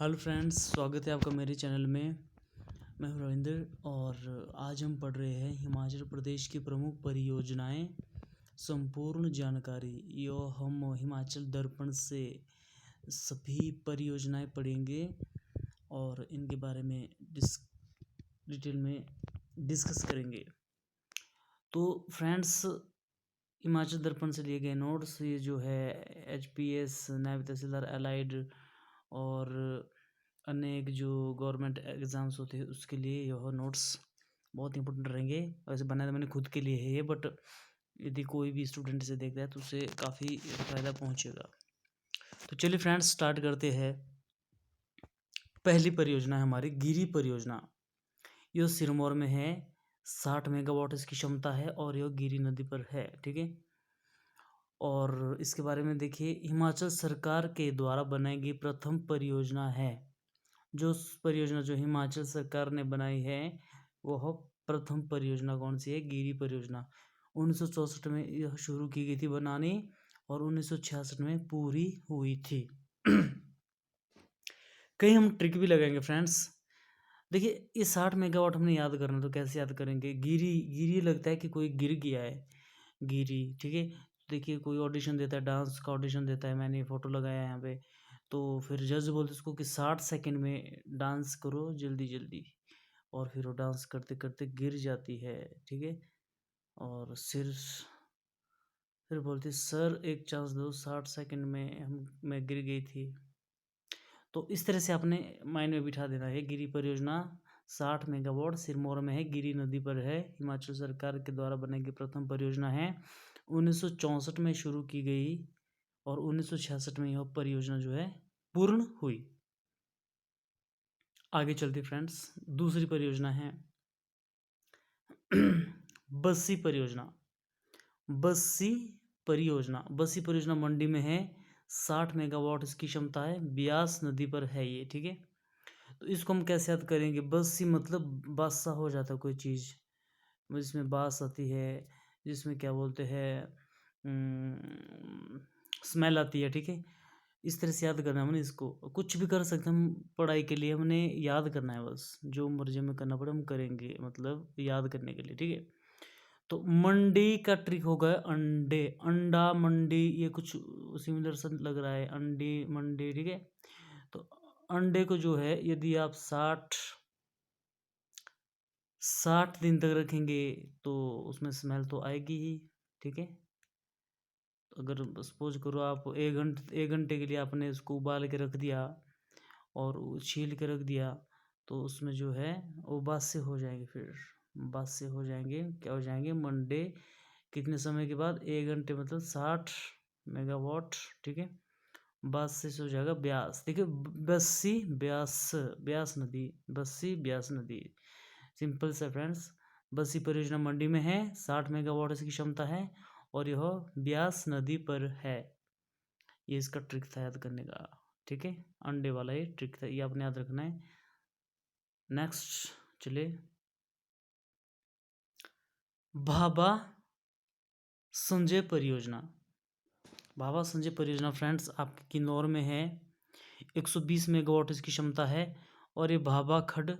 Hello friends, स्वागत है आपका मेरे चैनल में। मैं हूं रविंद्र और आज हम पढ़ रहे हैं हिमाचल प्रदेश की प्रमुख परियोजनाएं संपूर्ण जानकारी। यो हम हिमाचल दर्पण से सभी परियोजनाएं पढ़ेंगे और इनके बारे में डिटेल में डिस्कस करेंगे। तो फ्रेंड्स, हिमाचल दर्पण से लिए गए नोट्स, ये जो है एचपीएस, नायब तहसीलदार, अलाइड और अनेक जो गवर्नमेंट एग्ज़ाम्स होते हैं उसके लिए यह नोट्स बहुत इंपॉर्टेंट रहेंगे। वैसे बनाया तो मैंने खुद के लिए है ये, बट यदि कोई भी स्टूडेंट इसे देखता है तो उसे काफ़ी फ़ायदा पहुंचेगा। तो चलिए फ्रेंड्स, स्टार्ट करते हैं। पहली परियोजना है हमारी गिरी परियोजना। यह सिरमौर में है। 60 मेगावाट इसकी क्षमता है और यह गिरी नदी पर है। ठीक है। और इसके बारे में देखिए, हिमाचल सरकार के द्वारा बनाई गई प्रथम परियोजना है। जो परियोजना जो हिमाचल सरकार ने बनाई है वह प्रथम परियोजना कौन सी है? गिरी परियोजना। 1964 में यह शुरू की गई थी बनानी और 1966 में पूरी हुई थी। कहीं हम ट्रिक भी लगाएंगे फ्रेंड्स। देखिए, ये 60 मेगावाट हमने याद करना, तो कैसे याद करेंगे? गिरी गिरी लगता है कि कोई गिर गया है, गिरी। ठीक है। देखिए, कोई ऑडिशन देता है, डांस का ऑडिशन देता है, मैंने फ़ोटो लगाया है यहाँ पे, तो फिर जज बोलते उसको कि 60 सेकंड में डांस करो जल्दी जल्दी, और फिर वो डांस करते करते गिर जाती है। ठीक है। और फिर बोलती सर एक चांस दो, 60 सेकंड में मैं गिर गई थी। तो इस तरह से आपने माइंड में बिठा देना है। गिरी परियोजना 60 मेगावाट सिरमौर में है, गिरी नदी पर है, हिमाचल सरकार के द्वारा बनाई गई प्रथम परियोजना है। 1964 में शुरू की गई और 1966 में यह परियोजना जो है पूर्ण हुई। आगे चलते फ्रेंड्स, दूसरी परियोजना है बस्सी परियोजना। बस्सी परियोजना मंडी में है। 60 मेगावाट इसकी क्षमता है, ब्यास नदी पर है ये। ठीक है। तो इसको हम कैसे याद करेंगे? बस्सी मतलब बासा हो जाता है कोई चीज़, जिसमें बास आती है, जिसमें क्या बोलते हैं, स्मेल आती है। ठीक है। इस तरह से याद करना है हमने इसको। कुछ भी कर सकते हैं हम पढ़ाई के लिए, हमने याद करना है बस। जो मर्जी में करना पड़े हम करेंगे, मतलब याद करने के लिए। ठीक है। तो मंडी का ट्रिक होगा अंडे, अंडा मंडी, ये कुछ सिमिलर सा लग रहा है, अंडी मंडी। ठीक है। तो अंडे को जो है यदि आप 60 दिन तक रखेंगे तो उसमें स्मेल तो आएगी ही। ठीक है। तो अगर सपोज करो आप 1 घंटे के लिए आपने उसको उबाल के रख दिया और छील के रख दिया, तो उसमें जो है वो बात से हो जाएंगे, फिर बात से हो जाएंगे, क्या हो जाएंगे? मंडे। कितने समय के बाद? 1 घंटे, मतलब 60 मेगावाट। ठीक है। बात से हो जाएगा ब्यास। देखिए, बस्सी ब्यास, ब्यास नदी, बस्सी ब्यास नदी। सिंपल से फ्रेंड्स, बस्सी परियोजना मंडी में है, 60 मेगावाट इसकी क्षमता है और यह ब्यास नदी पर है। ये इसका ट्रिक था याद करने का। ठीक है। अंडे वाला ये ट्रिक था, ये आपने याद रखना है। नेक्स्ट चले, भाभा संजय परियोजना। भाभा संजय परियोजना फ्रेंड्स आपकी किन्नौर में है। 120 मेगावाट इसकी क्षमता है और ये भाभा खड्ड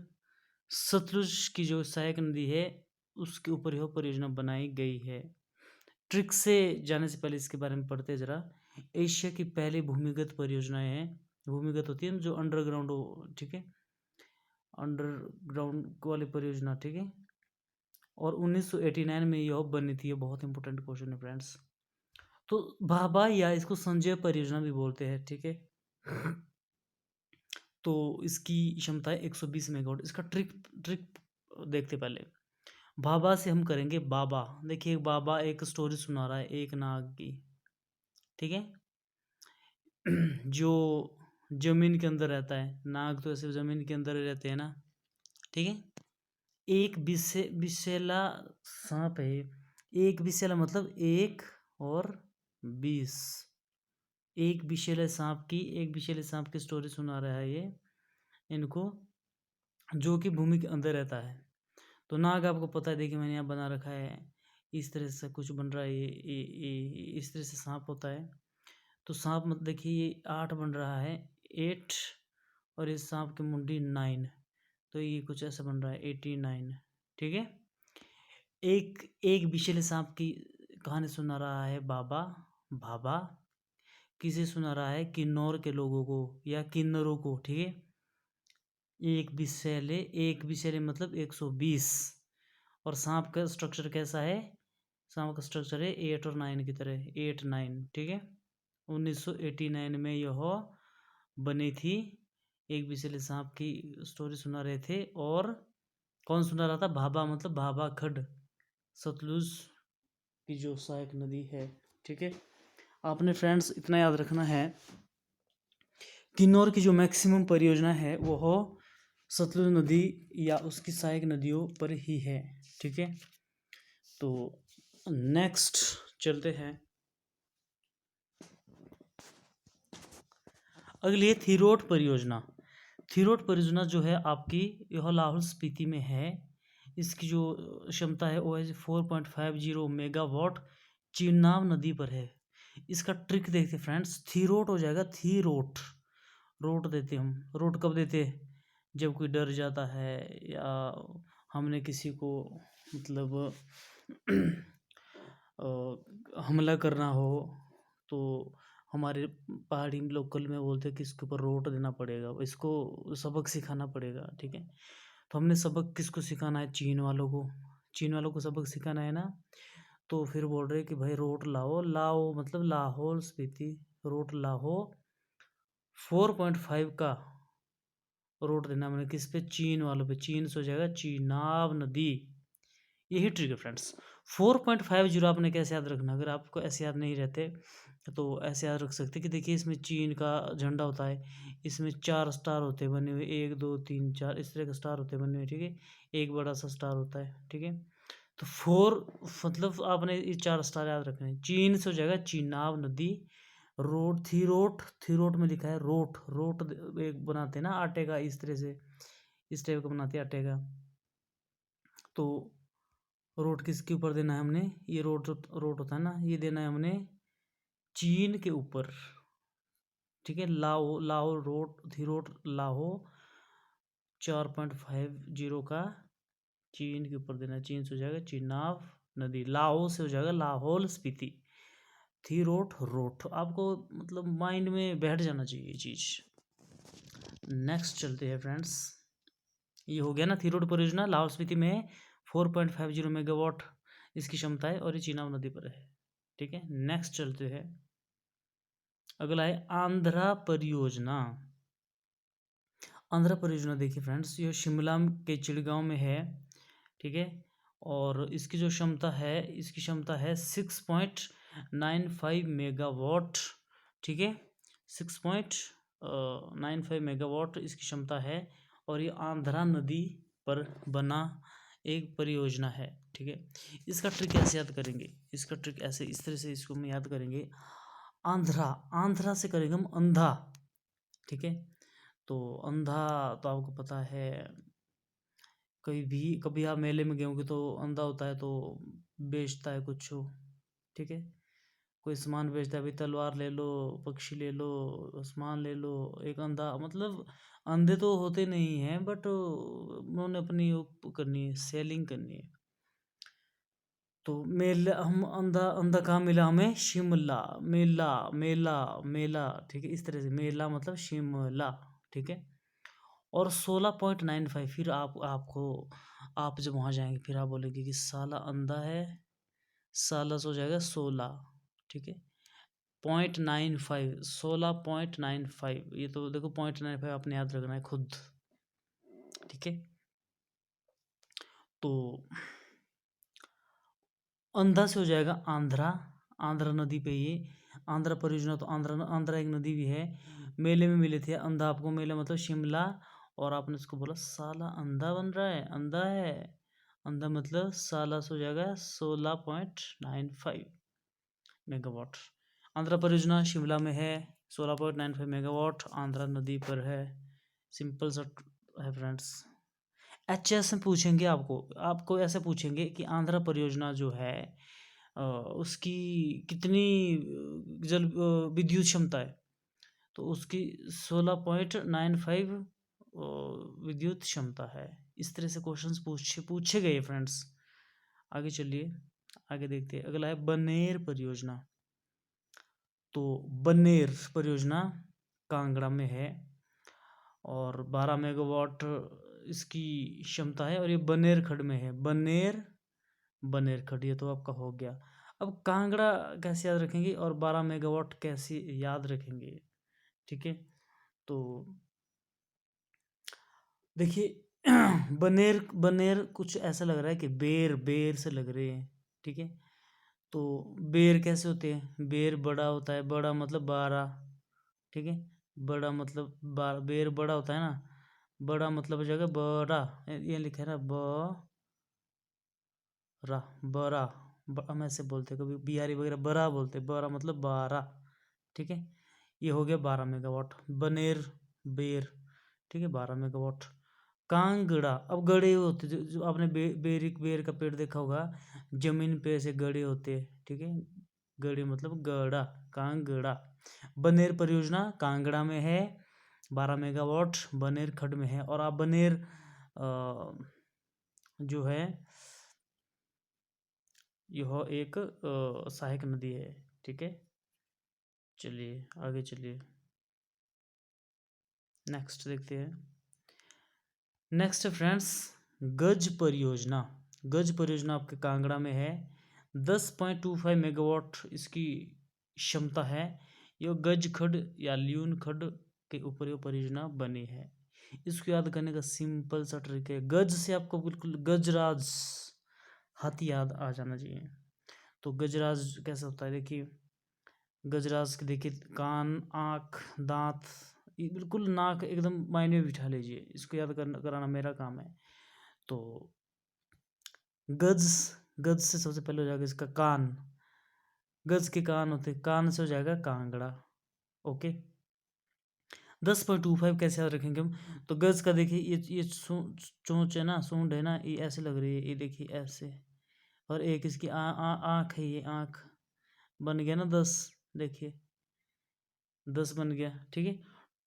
सतलुज की जो सहायक नदी है उसके ऊपर यह परियोजना बनाई गई है। ट्रिक से जाने से पहले इसके बारे में पढ़ते हैं जरा। एशिया की पहली भूमिगत परियोजनाएं हैं। भूमिगत होती है जो अंडरग्राउंड हो। ठीक है। अंडरग्राउंड वाली परियोजना। ठीक है। और 1989 में यह बनी थी। ये बहुत इंपॉर्टेंट क्वेश्चन है फ्रेंड्स। तो भाभा या इसको संजय परियोजना भी बोलते हैं। ठीक है। तो इसकी क्षमता है 120 मेगावाट। इसका ट्रिक ट्रिक देखते पहले। भाभा से हम करेंगे बाबा। देखिए, बाबा एक स्टोरी सुना रहा है एक नाग की। ठीक है। जो जमीन के अंदर रहता है, नाग तो ऐसे जमीन के अंदर ही रहते हैं ना। ठीक है। एक विषैला सांप है। एक विषैला मतलब 1 और 20। एक विषैले सांप की स्टोरी सुना रहा है ये इनको, जो कि भूमि के अंदर रहता है। तो नाग आपको पता है, देखिए मैंने यहाँ बना रखा है, इस तरह से कुछ बन रहा है। इस तरह से सांप होता है। तो सांप मतलब देखिए ये 8 बन रहा है, 8 और इस सांप की मुंडी 9, तो ये कुछ ऐसा बन रहा है 89। ठीक है। एक एक विषैले सांप की कहानी सुना रहा है बाबा भाभा, किसे सुना रहा है? किन्नौर के लोगों को या किन्नरों को। ठीक है। एक विषैले मतलब 120। और सांप का स्ट्रक्चर कैसा है? सांप का स्ट्रक्चर है 8 और 9 की तरह, 8 9। ठीक है। 1989 में यह बनी थी। एक विषैले सांप की स्टोरी सुना रहे थे। और कौन सुना रहा था? भाभा, मतलब भाभा खड्ड, सतलुज की जो सहायक नदी है। ठीक है। आपने फ्रेंड्स इतना याद रखना है, किन्नौर की जो मैक्सिमम परियोजना है वो सतलुज नदी या उसकी सहायक नदियों पर ही है। ठीक है। तो नेक्स्ट चलते हैं, अगली है थिरोट परियोजना। थिरोट परियोजना जो है आपकी यह लाहौल स्पीति में है। इसकी जो क्षमता है वो है 4.50 मेगावाट, चिनाब नदी पर है। इसका ट्रिक देखते फ्रेंड्स, थीरोट हो जाएगा, थीरोट, रोट देते हम। रोट कब देते? जब कोई डर जाता है या हमने किसी को मतलब हमला करना हो, तो हमारे पहाड़ी लोकल में बोलते हैं कि इसके ऊपर रोट देना पड़ेगा, इसको सबक सिखाना पड़ेगा। ठीक है। तो हमने सबक किसको सिखाना है? चीन वालों को। चीन वालों को सबक सिखाना है ना। तो फिर बोल रहे कि भाई रोट लाओ, लाओ मतलब लाहौल स्पीति, रोट लाहो 4.5 का रोट देना मैंने किस पे? चीन वालों पे। चीन से हो जाएगा चिनाब नदी। यही ट्रिक है फ्रेंड्स। 4.50 आपने कैसे याद रखना? अगर आपको ऐसे याद नहीं रहते तो ऐसे याद रख सकते कि देखिए इसमें चीन का झंडा होता है, इसमें 4 स्टार होते हैं बने हुए, 1 2 3 4 इस तरह के स्टार होते हैं बने हुए। ठीक है। एक बड़ा सा स्टार होता है। ठीक है। तो 4 मतलब आपने ये 4 स्टार याद रखने हैं। चीन से हो जाएगा चिनाब नदी। रोट, थीरोट, थीरोट में लिखा है रोट, रोट एक बनाते हैं ना आटे का, इस तरह से, इस टाइप का बनाते हैं आटे का। तो रोट किसके ऊपर देना है हमने? ये रोट होता है ना, ये देना है हमने चीन के ऊपर। ठीक है। लाहो, लाहो रोट, थीरोट लाहो 4.50 का चीन के ऊपर देना है। चीन से हो जाएगा चिनाब नदी, लाहो से हो जाएगा लाहौल स्पीति। थीरोट रोट आपको मतलब माइंड में बैठ जाना चाहिए ये चीज। नेक्स्ट चलते हैं फ्रेंड्स, ये हो गया ना थीरोट परियोजना, लाहौल स्पीति में 4.50 मेगावाट इसकी क्षमता है और ये चिनाब नदी पर है। ठीक है। नेक्स्ट चलते हैं, अगला है आंध्रा परियोजना। आंध्रा परियोजना देखिए फ्रेंड्स, ये शिमला के चिड़गांव में है। ठीक है। और इसकी जो क्षमता है, इसकी क्षमता है 6.95 मेगावाट। ठीक है। 6.95 मेगावाट इसकी क्षमता है और ये आंध्रा नदी पर बना एक परियोजना है। ठीक है। इसका ट्रिक कैसे याद करेंगे? इसका ट्रिक ऐसे, इस तरह से इसको हम याद करेंगे। आंध्रा, आंध्रा से करेंगे हम अंधा। ठीक है। तो अंधा तो आपको पता है, कभी आप मेले में गए होंगे तो अंधा होता है तो बेचता है कुछ। ठीक है। कोई सामान बेचता है, भाई तलवार ले लो, पक्षी ले लो, सामान ले लो। एक अंधा मतलब अंधे तो होते नहीं हैं, बट उन्होंने अपनी वो करनी है, सेलिंग करनी है। तो मेला, हम अंधा, अंधा कहाँ मिला हमें? शिमला, मेला, मेला, मेला। ठीक है। इस तरह से मेला मतलब शिमला। ठीक है। और 16.95, फिर आप जब वहाँ जाएंगे फिर आप बोलेंगे कि साला अंधा है, साला से हो जाएगा 16। ठीक है। 0.95, 16.95, ये तो देखो 0.95 आपने याद रखना है खुद। ठीक है। तो अंधा से हो जाएगा आंध्रा, आंध्रा नदी पे ये आंध्रा परियोजना। तो आंध्रा एक नदी भी है। मेले में मिले थे अंधा आपको, मेला मतलब शिमला, और आपने उसको बोला साला अंधा बन रहा है, अंधा है, अंधा मतलब साला से हो जाएगा 16.95 मेगावाट। आंध्रा परियोजना शिमला में है, 16.95 मेगावाट आंध्रा नदी पर है। सिंपल सा है फ्रेंड्स। एचएस में पूछेंगे आपको ऐसे पूछेंगे कि आंध्रा परियोजना जो है उसकी कितनी जल विद्युत क्षमता है? तो उसकी 16.95 विद्युत क्षमता है। इस तरह से क्वेश्चंस पूछे गए फ्रेंड्स। आगे चलिए, आगे देखते हैं। अगला है बनेर परियोजना। तो बनेर परियोजना कांगड़ा में है और 12 मेगावाट इसकी क्षमता है और ये बनेर खड्ड में है। बनेर खड्ड, ये तो आपका हो गया। अब कांगड़ा कैसे याद रखेंगे और 12 मेगावाट कैसे याद रखेंगे, ठीक है। तो देखिए बनेर बनेर कुछ ऐसा लग रहा है कि बेर से लग रहे हैं, ठीक है। तो बेर कैसे होते हैं? बेर बड़ा होता है, बड़ा मतलब 12, ठीक है। बड़ा मतलब बेर बड़ा होता है ना, बड़ा मतलब हो जाएगा बड़ा, ये लिखा है ना बरा, हम ऐसे बोलते हैं, कभी बिहारी वगैरह बरा बोलते हैं, बरा मतलब 12, ठीक है। ये हो गया 12 मेगावाट बनेर बेर, ठीक है, 12 मेगावाट। कांगड़ा, अब गड़े होते जो आपने बेर का पेड़ देखा होगा, जमीन पे ऐसे गड़े होते हैं, ठीक है। गड़े मतलब गड़ा, कांगड़ा। बनेर परियोजना कांगड़ा में है, 12 मेगावाट बनेर खड्ड में है। और आप बनेर जो है यह एक सहायक नदी है, ठीक है। चलिए आगे चलिए, नेक्स्ट देखते हैं। नेक्स्ट फ्रेंड्स, गज परियोजना। गज परियोजना आपके कांगड़ा में है, 10.25 मेगावाट इसकी क्षमता है। यह गज खड्ड या ल्यून खड्ड के ऊपर यह परियोजना बनी है। इसको याद करने का सिंपल सा ट्रिक है, गज से आपको बिल्कुल गजराज हाथी याद आ जाना चाहिए। तो गजराज कैसा होता है, देखिए गजराज के देखिए कान, आँख, दांत, ये बिल्कुल नाक एकदम मायने में बिठा लीजिए, इसको याद कराना मेरा काम है। तो गज गज से सबसे पहले हो जाएगा इसका कान, गज के कान होते, कान से हो जाएगा कांगड़ा, ओके। 10.25 कैसे याद रखेंगे हम? तो गज का देखिए ये चोंच है ना, सूंड है ना, ये ऐसे लग रही है, ये देखिए ऐसे, और एक इसकी आँख है, ये आँख बन गया ना 10, देखिए 10 बन गया, ठीक है।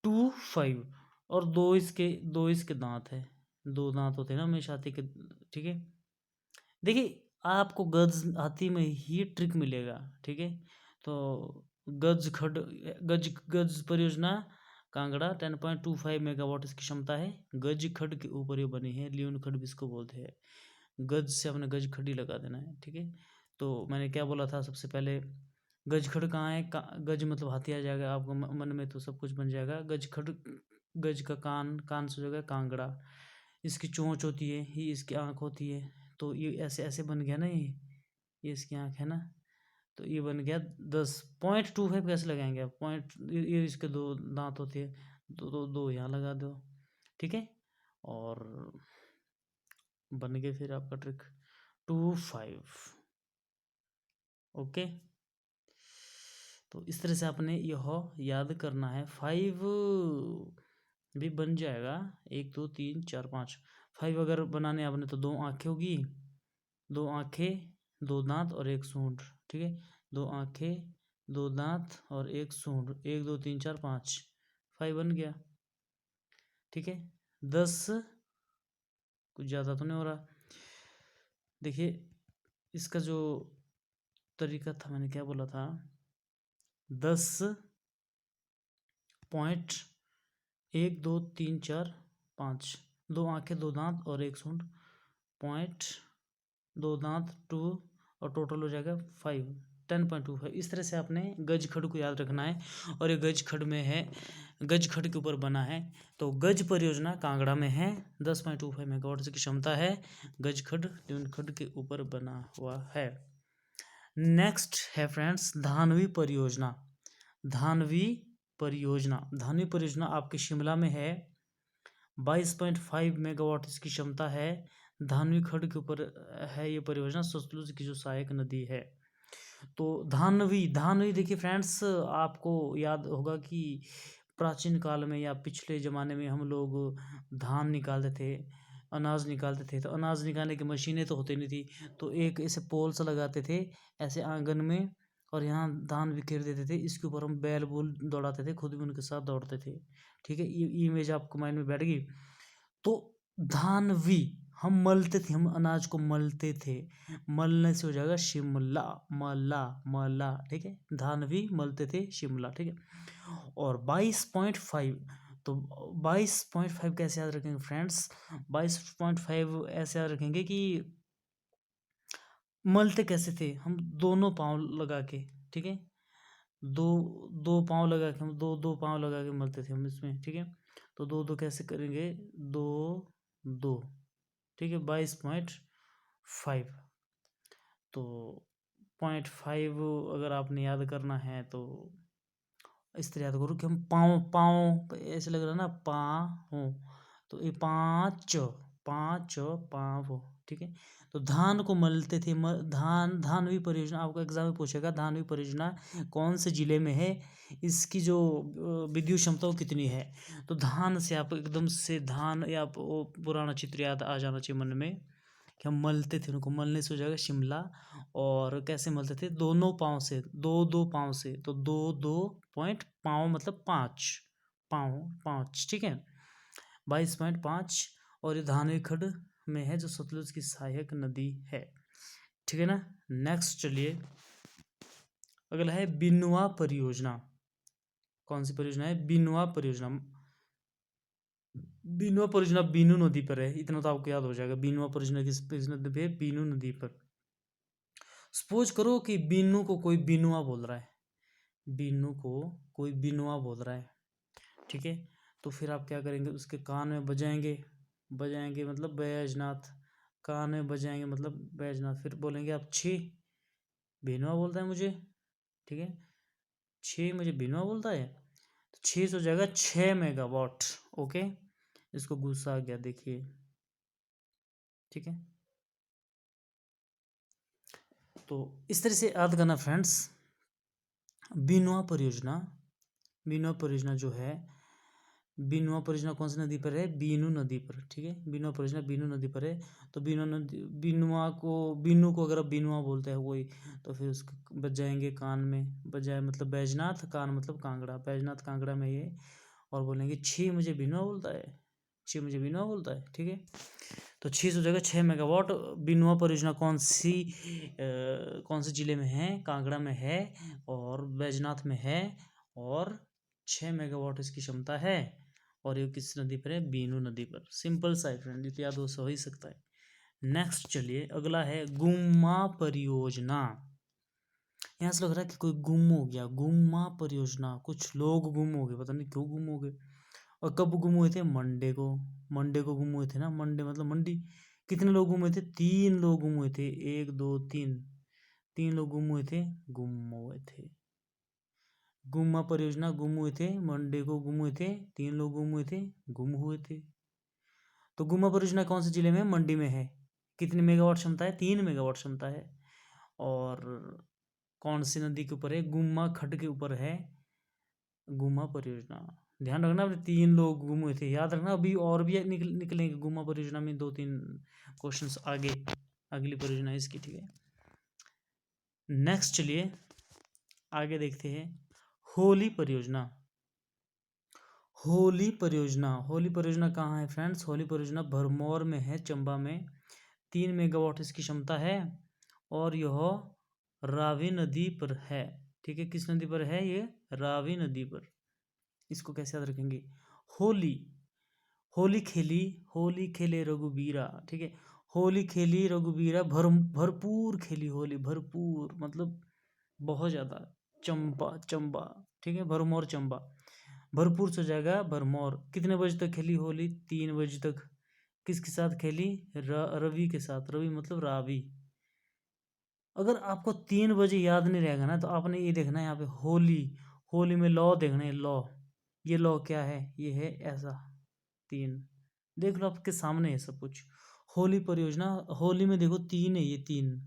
25 और दो इसके दांत है, 2 दांत होते हैं ना हमेशा हाथी के, ठीक है। देखिए आपको गज हाथी में ही ट्रिक मिलेगा, ठीक है। तो गज खड्ड, गज परियोजना कांगड़ा 10.25 मेगावाट इसकी क्षमता है। गज खड्ड के ऊपर ये बनी है, ल्यून खड्ड भी इसको बोलते हैं। गज से अपने गज खड्डी लगा देना है, ठीक है। तो मैंने क्या बोला था सबसे पहले, गज खड्ड कहाँ है? गज मतलब हाथी आ जाएगा आपको मन में, तो सब कुछ बन जाएगा। गज खड्ड, गज का कान, कान से हो जाएगा कांगड़ा, इसकी चोंच होती है, ये इसकी आँख होती है, तो ये ऐसे ऐसे बन गया ना, ये इसकी आँख है ना, तो ये बन गया 10.25 कैसे लगाएंगे आप? पॉइंट, ये इसके 2 दांत होते हैं, दो यहाँ लगा दो, ठीक है। और बन गए फिर आपका ट्रिक 25, ओके। तो इस तरह से आपने यह याद करना है। 5 भी बन जाएगा, 1 2 3 4 5, 5 अगर बनाने आपने तो 2 आँखें होगी, 2 आँखें, 2 दांत और 1 सूंड, ठीक है। 2 आँखें, 2 दांत और 1 सूंड, 1 2 3 4 5, 5 बन गया, ठीक है। 10 कुछ ज़्यादा तो नहीं हो रहा। देखिए इसका जो तरीका था, मैंने क्या बोला था, 10.1 2 3 4 5, 2 आँखें, 2 दांत और 1 सूंड, पॉइंट 2 दांत 2 और टोटल हो जाएगा 5, 10.25। इस तरह से आपने गज खड्ड को याद रखना है। और ये गज खड्ड में है, गज खड्ड के ऊपर बना है। तो गज परियोजना कांगड़ा में है, 10.25 मेगावाट की क्षमता है, गज खड्ड ल्यून खड्ड के ऊपर बना हुआ है। नेक्स्ट है फ्रेंड्स धानवी परियोजना। धानवी परियोजना आपके शिमला में है, 22.5 मेगावाट इसकी क्षमता है, धानवी खड्ड के ऊपर है ये परियोजना, सतलुज की जो सहायक नदी है। तो धानवी देखिए फ्रेंड्स, आपको याद होगा कि प्राचीन काल में या पिछले ज़माने में हम लोग धान निकालते थे, अनाज निकालते थे, तो अनाज निकालने की मशीनें तो होती नहीं थी, तो एक ऐसे पोल सा लगाते थे ऐसे आंगन में, और यहाँ धान बिखेर देते थे। इसके ऊपर हम बैल बूल दौड़ाते थे, खुद भी उनके साथ दौड़ते थे। ठीक है, ये इमेज आपको माइंड में बैठ गई। तो धानवी, हम मलते थे, हम अनाज को मलते थे। मलने से हो जाएगा शिमला, मला मला। ठीक है, धानवी मलते थे शिमला। ठीक है, और 22.5, तो 22.5 कैसे याद रखेंगे फ्रेंड्स? 22.5 ऐसे याद रखेंगे कि मलते कैसे थे हम, दोनों पाँव लगा के। ठीक है, दो दो पाँव लगा के, हम दो दो पाँव लगा के मलते थे हम इसमें। ठीक है, तो दो दो कैसे करेंगे, दो दो। ठीक है, 22.5। तो 0.5 अगर आपने याद करना है तो इस तरह याद करो कि हम पाँव पाँव ऐसे लग रहा है ना, पाँव, तो ये पाँच पाँच पाँव। ठीक है, तो धान को मलते थे। धानवी परियोजना आपको एग्जाम में पूछेगा, धानवी परियोजना कौन से जिले में है, इसकी जो विद्युत क्षमता वो कितनी है। तो धान से आप एकदम से धान या वो पुराना चित्र याद आ जाना चाहिए मन में कि हम मलते थे उनको। मलने से हो जाएगा शिमला। और कैसे मलते थे, दोनों पाँव से, दो दो पाँव से, तो दो दो पॉइंट पाँव मतलब 5 पाँव, 5। ठीक है, 22.5। और ये धानवी खंड में है, जो सतलुज की सहायक नदी है। ठीक है ना। नेक्स्ट चलिए, अगला है बिनुआ परियोजना। कौन सी परियोजना है? बिनुआ परियोजना। बिनुआ परियोजना बीनू नदी पर है, इतना तो आपको याद हो जाएगा। बिनुआ परियोजना किस नदी पे है? बीनू नदी पर। सपोज करो कि बीनू को कोई बिनुआ बोल रहा है, बीनू को कोई बिनुआ बोल रहा है। ठीक है, तो फिर आप क्या करेंगे, उसके कान में बजाएंगे, बजाएंगे मतलब बैजनाथ, कान में बजाएंगे मतलब बैजनाथ। फिर बोलेंगे आप छी, बिनुआ बोलता है मुझे। ठीक है, छी मुझे बिनुआ बोलता है। तो 6 हो जाएगा 6 मेगावाट। ओके, इसको गुस्सा आ गया, देखिए। ठीक है, तो इस तरह से याद करना फ्रेंड्स। बिनुआ परियोजना, बिनुआ परियोजना जो है, बिनुआ परियोजना कौन सी नदी पर है? बीनू नदी पर। ठीक है, बिनुआ परियोजना बीनू नदी पर है। तो बीनू नदी, बीनू को अगर आप बिनुआ बोलते हैं कोई, तो फिर उसको बजाएंगे कान में, बजाए मतलब बैजनाथ, कान मतलब कांगड़ा, बैजनाथ कांगड़ा में ये। और बोलेंगे छी मुझे बिनुआ बोलता है, छी मुझे बिनुआ बोलता है। ठीक है, तो 6 हो जाएगा 6 मेगावाट। बिनुआ परियोजना कौन से जिले में है? कांगड़ा में है और बैजनाथ में है, और 6 मेगावाट इसकी क्षमता है। और ये किस नदी पर है? बीनू नदी पर। सिंपल सा है फ्रेंड, ये तो याद हो ही सकता है। नेक्स्ट चलिए, अगला है गुम्मा परियोजना। यहाँ से लग रहा है कि कोई गुम हो गया। गुम्मा परियोजना, कुछ लोग गुम हो गए, पता नहीं क्यों गुम हो गए। और कब गुम हुए थे? मंडे को, मंडे को गुम हुए थे ना। मंडे मतलब मंडी। कितने लोग गुम हुए थे? 3 लोग गुम हुए थे। 1 2 3, 3 लोग गुम हुए थे, गुम हुए थे। गुम्मा परियोजना गुम हुए थे, मंडे को गुम हुए थे, 3 लोग गुम हुए थे, गुम हुए थे। तो गुम्मा परियोजना कौन से जिले में? मंडी में है। कितनी मेगावाट क्षमता है? 3 मेगावाट क्षमता है। और कौन सी नदी के ऊपर है? गुम्मा खड्ड के ऊपर है गुम्मा परियोजना। ध्यान रखना, अपने 3 लोग गुम हुए थे, याद रखना। अभी और भी निकलेंगे गुम्मा परियोजना में 2-3 क्वेश्चंस आगे, अगली परियोजना इसकी। ठीक है, नेक्स्ट चलिए आगे देखते हैं। होली परियोजना। होली परियोजना, होली परियोजना कहाँ है फ्रेंड्स? होली परियोजना भरमौर में है, चंबा में। 3 मेगावाट इसकी क्षमता है, और यह रावी नदी पर है। ठीक है, किस नदी पर है ये? रावी नदी पर। इसको कैसे याद रखेंगे? होली, होली खेली, होली खेले रघुबीरा। ठीक है, होली खेली रघुबीरा, भरपूर खेली होली, भरपूर मतलब बहुत ज़्यादा। चंबा, चंबा। ठीक है, भरमौर चंबा। भरपूर से जाएगा भरमौर। कितने बजे तक खेली होली? 3 बजे तक। किसके साथ खेली? रवि के साथ। रवि मतलब रावी। अगर आपको 3 बजे याद नहीं रहेगा ना, तो आपने ये देखना है यहाँ पे होली, होली में लॉ देखना है, लॉ। ये लॉ क्या है? ये है ऐसा 3। देख लो, आपके सामने है सब कुछ। होली परियोजना, होली में देखो 3 है, ये 3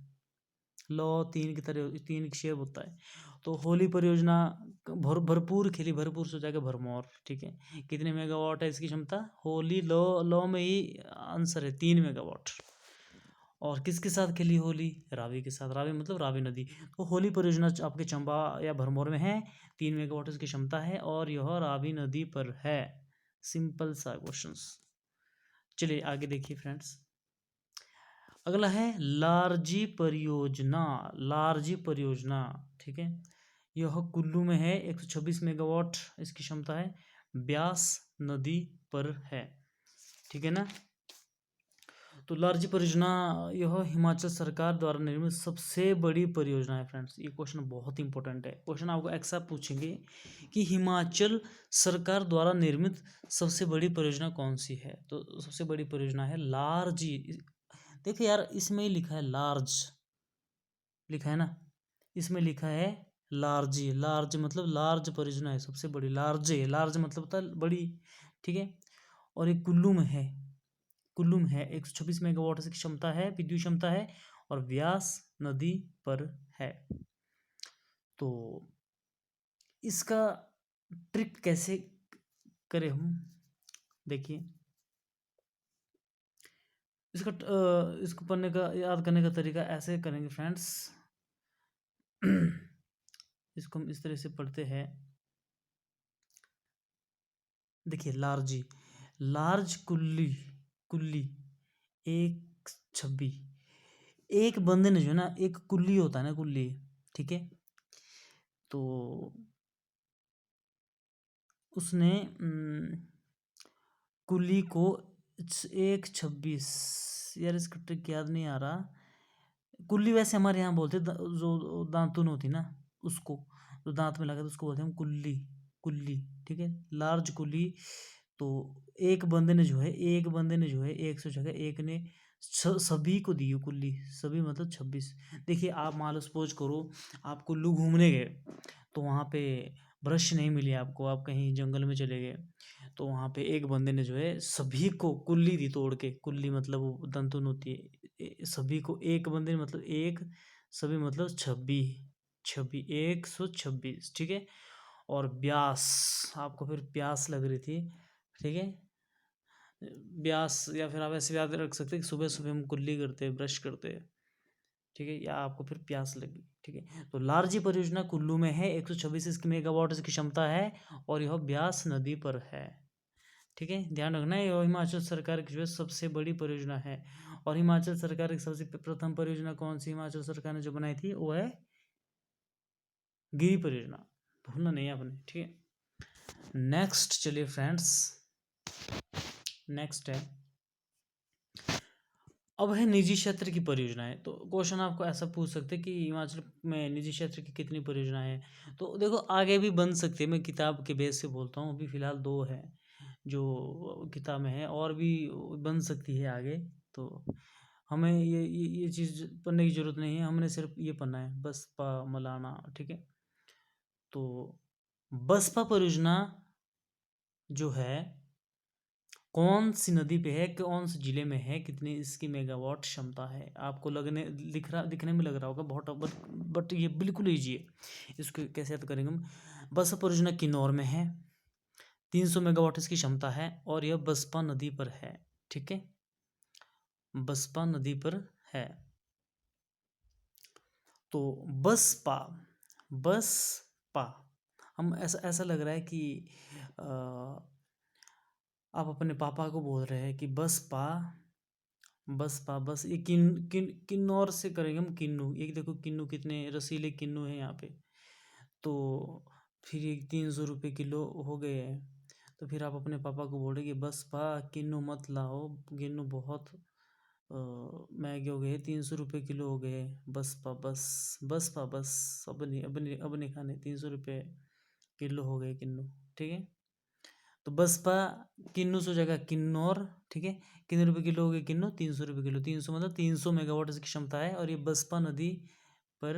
लॉ, 3 की तरह 3 शेप होता है। तो होली परियोजना भरपूर खेली, भरपूर से जाकर भरमौर। ठीक है, कितने मेगावाट है इसकी क्षमता? होली लॉ, लॉ में ही आंसर है 3 मेगावाट। और किसके साथ खेली होली? रावी के साथ। रावी मतलब रावी नदी। तो होली परियोजना आपके चंबा या भरमौर में है, 3 मेगावाट इसकी क्षमता है और यह रावी नदी पर है। सिंपल सा क्वेश्चंस। चलिए आगे देखिए फ्रेंड्स। अगला है लारजी परियोजना। लारजी परियोजना, ठीक है, यह कुल्लू में है, 126 मेगावाट इसकी क्षमता है, ब्यास नदी पर है, ठीक है ना। तो लारजी परियोजना यह हिमाचल सरकार द्वारा निर्मित सबसे बड़ी परियोजना है फ्रेंड्स। ये क्वेश्चन बहुत इंपॉर्टेंट है। क्वेश्चन आपको एक्सा पूछेंगे कि हिमाचल सरकार द्वारा निर्मित सबसे बड़ी परियोजना कौन सी है, तो सबसे बड़ी परियोजना है लारजी। देखिए यार, इसमें ही लिखा है लार्ज, लिखा है ना, इसमें लिखा है लार्जी। लार्ज मतलब लार्ज परियोजना है, सबसे बड़ी। लार्ज है, लार्ज मतलब होता है बड़ी, ठीक है। और ये कुल्लू में है, कुल्लू में है, 126 मेगावाट की क्षमता है, विद्युत क्षमता है, और व्यास नदी पर है। तो इसका ट्रिक कैसे करें हम, देखिए इसको पढ़ने का, याद करने का तरीका ऐसे करेंगे फ्रेंड्स। इसको हम इस तरह से पढ़ते हैं। देखिए लार्जी, लार्ज कुल्ली, कुल्ली एक छब्बी, एक बंदे ने जो है ना, एक कुल्ली होता है ना, कुल्ली, ठीक है, तो उसने कुल्ली को 126, यार इसका ट्रिक याद नहीं आ रहा। कुल्ली वैसे हमारे यहाँ बोलते जो दांतुन होती ना, उसको जो दांत में लगा तो उसको बोलते हैं हम कुल्ली, कुल्ली, ठीक है, लार्ज कुल्ली। तो एक बंदे ने जो है, एक बंदे ने जो है 100 जगह एक ने सभी को दी कुल्ली, सभी मतलब 26। देखिए आप मान लो सपोज करो आप कुल्लू घूमने गए, तो वहाँ पे ब्रश नहीं मिली आपको, आप कहीं जंगल में चले गए, तो वहाँ पे एक बंदे ने जो है सभी को कुल्ली दी तोड़ के। कुल्ली मतलब वो दंतुन होती है, सभी को, एक बंदे ने मतलब एक, सभी मतलब 26, 26, 126, ठीक है। और ब्यास, आपको फिर प्यास लग रही थी, ठीक है, ब्यास, या फिर आप ऐसे याद रख सकते हैं कि सुबह सुबह हम कुल्ली करते हैं, ब्रश करते हैं, ठीक है, या आपको फिर प्यास लगी, ठीक है। तो लारजी परियोजना कुल्लू में है, 126 मेगावाट इसकी क्षमता है, और यह ब्यास नदी पर है, ठीक है। ध्यान रखना है, यह हिमाचल सरकार की जो है सबसे बड़ी परियोजना है। और हिमाचल सरकार की सबसे प्रथम परियोजना कौन सी हिमाचल सरकार ने जो बनाई थी, वो है गिरी परियोजना, भूलना नहीं है आपने, ठीक है। नेक्स्ट चलिए फ्रेंड्स, नेक्स्ट है, अब है निजी क्षेत्र की परियोजनाएं। तो क्वेश्चन आपको ऐसा पूछ सकते हैं कि हिमाचल में निजी क्षेत्र की कितनी परियोजनाएं हैं। तो देखो आगे भी बन सकती है, मैं किताब के बेस से बोलता हूँ, अभी फिलहाल 2 है जो किताब में है, और भी बन सकती है आगे। तो हमें ये चीज़ पढ़ने की ज़रूरत नहीं है, हमने सिर्फ ये पढ़ना है, बसपा मलाना, ठीक है। तो बसपा परियोजना जो है कौन सी नदी पे है, कौन से जिले में है, कितनी इसकी मेगावाट क्षमता है, आपको लगने दिखने में लग रहा होगा बहुत, बट ये बिल्कुल ईजी है। इसको कैसे याद करेंगे हम। बसपा परियोजना किन्नौर में है, 300 मेगावाट इसकी क्षमता है, और यह बसपा नदी पर है, ठीक है, बसपा नदी पर है। तो बसपा, बसपा, हम ऐसा ऐसा लग रहा है कि आप अपने पापा को बोल रहे हैं कि बसपा, बसपा, बस ये किन्नौर से करेंगे हम, किन्नू, ये देखो किन्नू कितने रसीले किन्नू हैं यहाँ पे। तो फिर ये 300 रुपये किलो हो गए हैं। तो फिर आप अपने पापा को बोल रहे कि बसपा किन्नू मत लाओ, किन्नू बहुत महंगे हो गए, 300 रुपये किलो हो गए, बसपा बस, बसपा बस, अब नहीं खाने, 300 रुपये किलो हो गए किन्नू, ठीक है। तो बसपा किन्नू सौ जगह किन्नौर, ठीक है, कितने रुपए किलो हो गए किन्नू, 300 रुपये किलो, 300 मतलब 300 मेगावाट इसकी क्षमता है, और ये बसपा नदी पर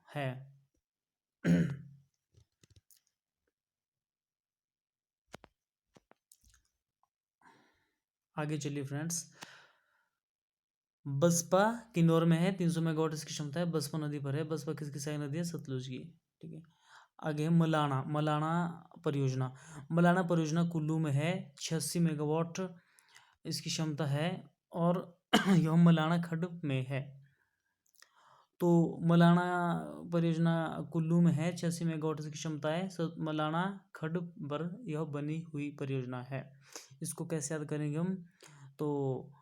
है। आगे चलिए फ्रेंड्स, बसपा किन्नौर में है, 300 मेगावाट इसकी क्षमता है, बसपा नदी पर है। बसपा किसकी सहायक नदी है, सतलुज की, ठीक है। आगे है मलाना, मलाना परियोजना। मलाना परियोजना कुल्लू में है, 86 मेगावाट इसकी क्षमता है, और यह मलाना खंड में है। तो मलाना परियोजना कुल्लू में है, 86 मेगावाट की क्षमता है। मलाना खंड पर यह बनी हुई परियोजना है। इसको कैसे याद करेंगे हम? तो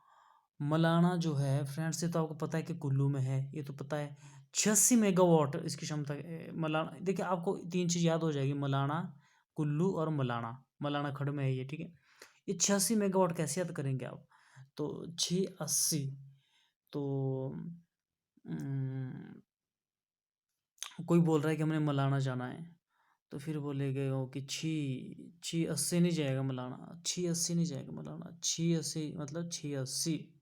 मलाना जो है फ्रेंड्स, ये तो आपको पता है कि कुल्लू में है, ये तो पता है। 86 मेगावाट इसकी क्षमता मलाना। देखिए आपको तीन चीज़ याद हो जाएगी, मलाना, कुल्लू और मलाना। मलाना खंड में है ये, ठीक है। ये 86 मेगावाट कैसे याद करेंगे आप? तो 680, तो कोई बोल रहा है कि हमने मलाना जाना है, तो फिर बोलेगे वो कि 680 नहीं जाएगा मलाना, 680 नहीं जाएगा मलाना, 680 मतलब 680,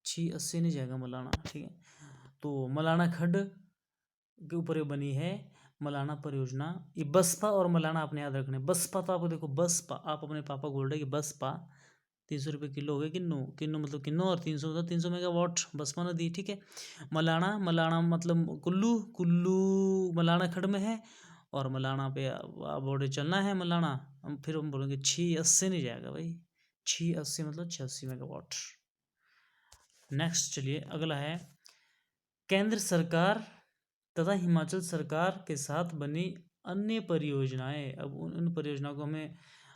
680 नहीं जाएगा मलाना, ठीक है। तो मलाना खड्ड के ऊपर ये बनी है मलाना परियोजना। ये बसपा और मलाना आपने याद रखना है। बसपा तो आपको देखो, बसपा आप अपने पापा को बोल रहे कि बसपा 300 रुपये किलो हो गए, किन्नू किन्नू मतलब किन्नू, और 300 मतलब 300 मेगावाट बसपा नदी, ठीक है। मलाना, मलाना मतलब कुल्लू, कुल्लू मलाना खंड में है, और मलाना पे बॉर्डर चलना है मलाना। हम फिर हम बोलेंगे 680 नहीं जाएगा भाई, 680 मतलब 86 मेगावाट। नेक्स्ट चलिए अगला है, केंद्र सरकार तथा हिमाचल सरकार के साथ बनी अन्य परियोजनाएं। अब उन परियोजनाओं को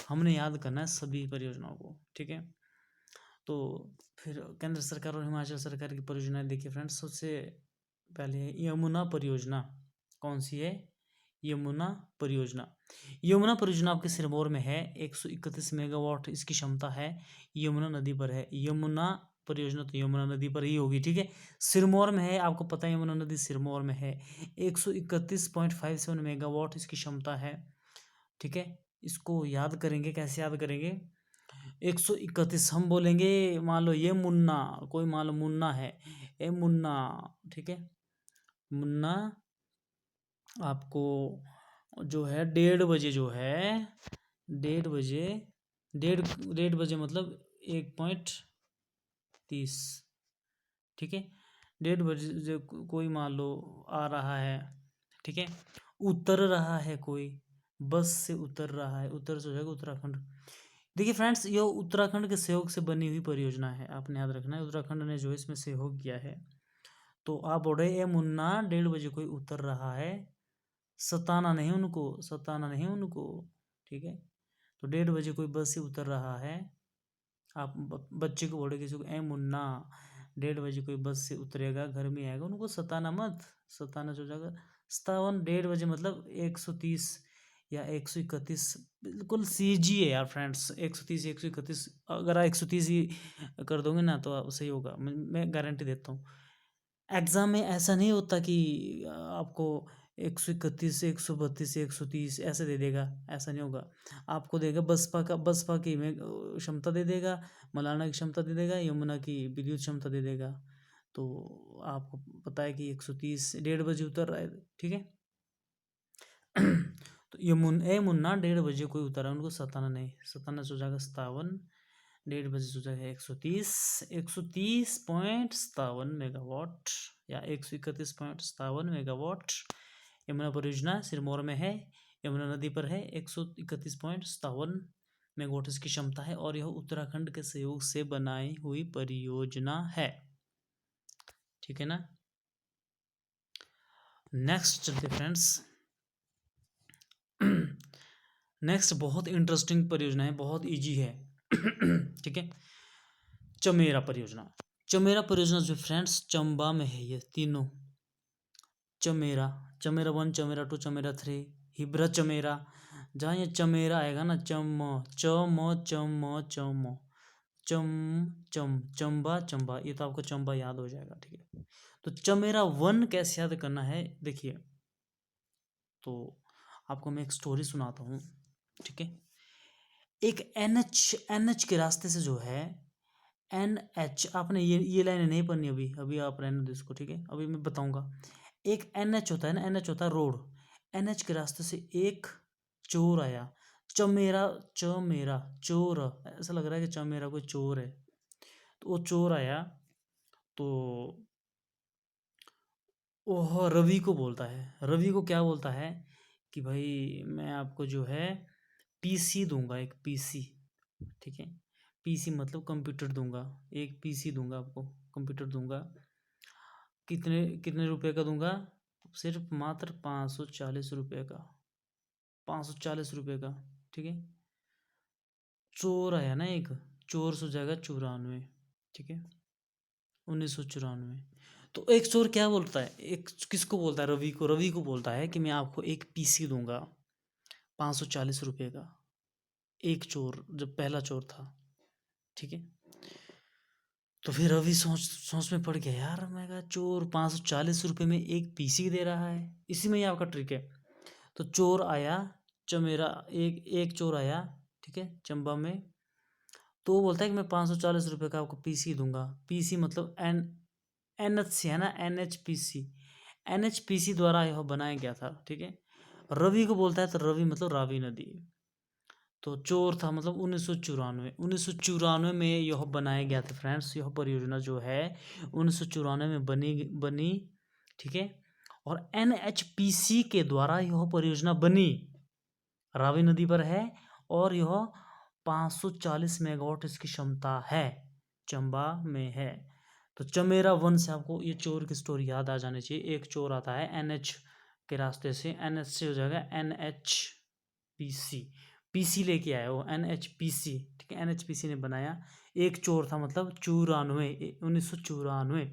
हमने याद करना है, सभी परियोजनाओं को, ठीक है। तो फिर केंद्र सरकार और हिमाचल सरकार की परियोजनाएं देखिए फ्रेंड्स। सबसे पहले है यमुना परियोजना। कौन सी है? यमुना परियोजना। यमुना परियोजना आपके सिरमौर में है, 131 मेगावाट इसकी क्षमता है, यमुना नदी पर है। यमुना परियोजना तो यमुना नदी पर ही होगी, ठीक है। सिरमौर में है, आपको पता है यमुना नदी सिरमौर में है। 131.57 मेगावाट इसकी क्षमता है, ठीक है। इसको याद करेंगे, कैसे याद करेंगे? 131 हम बोलेंगे, मान लो ये मुन्ना, कोई मान लो मुन्ना है, ए मुन्ना, ठीक है। मुन्ना आपको जो है 1:30 बजे जो है, 1:30 1:30 मतलब 1.30, ठीक है। 1:30 कोई मान लो आ रहा है, ठीक है। उतर रहा है, कोई बस से उतर रहा है, उत्तर से हो जाएगा उत्तराखंड। देखिए फ्रेंड्स, ये उत्तराखंड के सहयोग से बनी हुई परियोजना है, आपने याद रखना है। उत्तराखंड ने जो इसमें सहयोग किया है। तो आप बोल रहे, ए मुन्ना 1:30 कोई उतर रहा है, सताना नहीं उनको, सताना नहीं उनको, ठीक है। तो 1:30 कोई बस से उतर रहा है। आप बच्चे को बोले किसी को, ए मुन्ना 1:30 कोई बस से उतरेगा, घर में आएगा, उनको सताना मत, सताना हो जाएगा 57। 1:30 मतलब 130 या 131, बिल्कुल सीजी है यार फ्रेंड्स। 130 131, अगर आप 130 ही कर दोगे ना तो सही होगा, मैं गारंटी देता हूँ। एग्ज़ाम में ऐसा नहीं होता कि आपको 131 132 130 ऐसे दे देगा, ऐसा नहीं होगा। आपको देगा बसपा की में क्षमता दे देगा, मलाना की क्षमता दे देगा, यमुना की विद्युत क्षमता दे देगा। तो आपको पता है कि 130 1:30 उतर रहा है, ठीक है। तो मुन्ना 1:30 कोई उतरा, उनको सताना नहीं, सताना से हो जाएगा 57, 1:30 से हो जाएगा 130.57 मेगावाट या 131.57 मेगावाट। यमुना परियोजना सिरमौर में है, यमुना नदी पर है, 131.57 मेगावाट इसकी क्षमता है, और यह उत्तराखंड के सहयोग से बनाई हुई परियोजना है, ठीक है ना। नेक्स्ट चलते फ्रेंड्स। नेक्स्ट बहुत इंटरेस्टिंग परियोजना है, बहुत इजी है, ठीक है। चमेरा परियोजना। चमेरा परियोजना जो फ्रेंड्स चंबा में है, ये तीनों चमेरा, चमेरा 1, चमेरा 2, चमेरा 3, हिब्रा चमेरा। जहाँ ये चमेरा आएगा ना, चंबा चंबा, ये तो आपको चंबा याद हो जाएगा, ठीक है। तो चमेरा 1 कैसे याद करना है, देखिए। तो आपको मैं एक स्टोरी सुनाता हूँ, ठीक है। एक एनएच के रास्ते से जो है, NH, आपने ये लाइन नहीं पढ़नी अभी, अभी आप रहने दो इसको, ठीक है। अभी मैं बताऊंगा। एक NH होता है ना, NH होता है रोड। NH के रास्ते से एक चोर आया, चमेरा चमेरा चोर, ऐसा लग रहा है कि चमेरा कोई चोर है। तो वो चोर आया, तो वह रवि को बोलता है, रवि को क्या बोलता है कि भाई मैं आपको जो है PC दूंगा, एक PC, ठीक है। पीसी मतलब कंप्यूटर दूंगा, एक पीसी दूंगा आपको, कंप्यूटर दूंगा। कितने कितने रुपए का दूंगा? सिर्फ मात्र 540 रुपये का, 540 रुपये का। ठीक है, चोर आया ना एक, चोर से हो जाएगा 94। ठीक है, 1994। तो एक चोर क्या बोलता है, एक किसको बोलता है? रवि को। रवि को बोलता है कि मैं आपको एक पीसी दूंगा 540 रुपये का। एक चोर, जब पहला चोर था। ठीक है, तो फिर रवि सोच सोच में पड़ गया, यार मैं कहा चोर 540 रुपये में एक पीसी दे रहा है। इसी में ही आपका ट्रिक है। तो चोर आया, चमेरा, एक एक चोर आया, ठीक है, चंबा में। तो वो बोलता है कि मैं 540 रुपये का आपको पीसी दूंगा। पीसी मतलब NHC है ना, NHPC, NHPC द्वारा यह बनाया गया था। ठीक है, रवि को बोलता है, तो रवि मतलब रावी नदी। तो चोर था मतलब 1994 में यह बनाया गया था फ्रेंड्स। यह परियोजना जो है 1994 में बनी। ठीक है, और NHPC के द्वारा यह परियोजना बनी, रावी नदी पर है, और यह 540 मेगावाट इसकी क्षमता है, चंबा में है। तो चमेरा वन से आपको ये चोर की स्टोरी याद आ जानी चाहिए। एक चोर आता है NH के रास्ते से, NH से हो जाएगा NHPC, पीसी लेके आया वो NHPC। ठीक है, NHPC ने बनाया। एक चोर था मतलब 1994।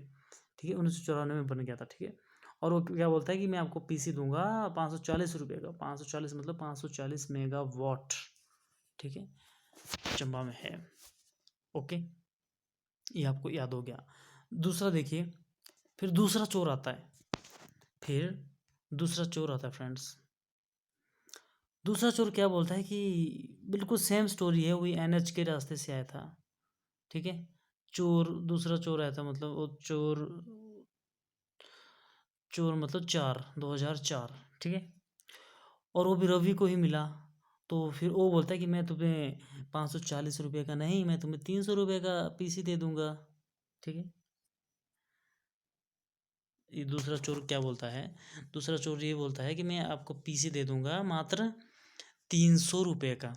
ठीक है, 1994 में बन गया था। ठीक है, और वो क्या बोलता है कि मैं आपको पीसी दूंगा 540 रुपये का। 540 मतलब 540 मेगावाट। ठीक है, चंबा में है। ओके, ये आपको याद हो गया। दूसरा देखिए, फिर दूसरा चोर आता है। फ्रेंड्स, दूसरा चोर क्या बोलता है कि बिल्कुल सेम स्टोरी है, वही NH के रास्ते से आया था। ठीक है, दूसरा चोर आया था, मतलब वो चोर मतलब 2004। ठीक है, और वो भी रवि को ही मिला। तो फिर वो बोलता है कि मैं तुम्हें 540 रुपये का नहीं, मैं तुम्हें 300 रुपये का पीसी दे दूंगा। ठीक है, ये दूसरा चोर क्या बोलता है? दूसरा चोर ये बोलता है कि मैं आपको पीसी दे दूंगा मात्र 300 रुपये का।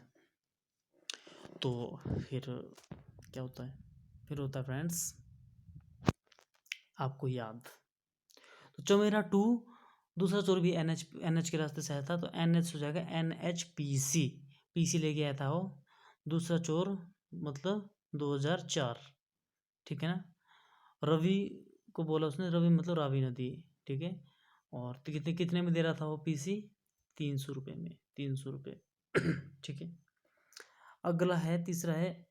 तो फिर क्या होता है? फिर होता है फ्रेंड्स आपको याद, तो चमेरा 2, दूसरा चोर भी NH के रास्ते से आया था, तो NH हो जाएगा NHPC, पीसी लेके आया था वो दूसरा चोर, मतलब 2004। ठीक है ना, रवि को बोला उसने, रवि मतलब रावी नदी। ठीक है, और कितने कितने में दे रहा था वो पीसी? 300 रुपये में, 300 रुपये। ठीक है, अगला है, तीसरा है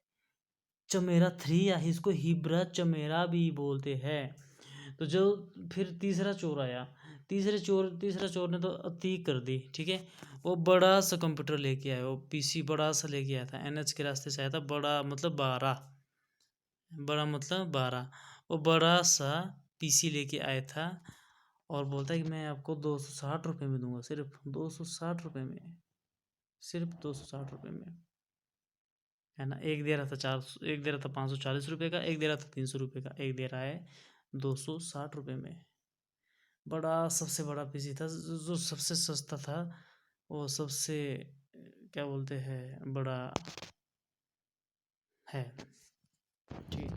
चमेरा 3, या इसको हिब्रा चमेरा भी बोलते हैं। तो जो फिर तीसरा चोर आया, तीसरा चोर ने तो अति कर दी। ठीक है, वो बड़ा सा कंप्यूटर लेके आया, वो पीसी बड़ा सा लेके आया था, NH के रास्ते से आया था, बड़ा मतलब 12, वो बड़ा सा पीसी लेके आया था, और बोलता है कि मैं आपको 260 रुपये में दूंगा, सिर्फ 260 रुपये में, सिर्फ 260 रुपये में, है ना। एक दे रहा था 540 रुपये का, एक दे रहा था 300 रुपये का, एक दे रहा है 260 रुपये में। बड़ा, सबसे बड़ा पीसी था, जो सबसे सस्ता था, वो सबसे क्या बोलते हैं, बड़ा है। ठीक है,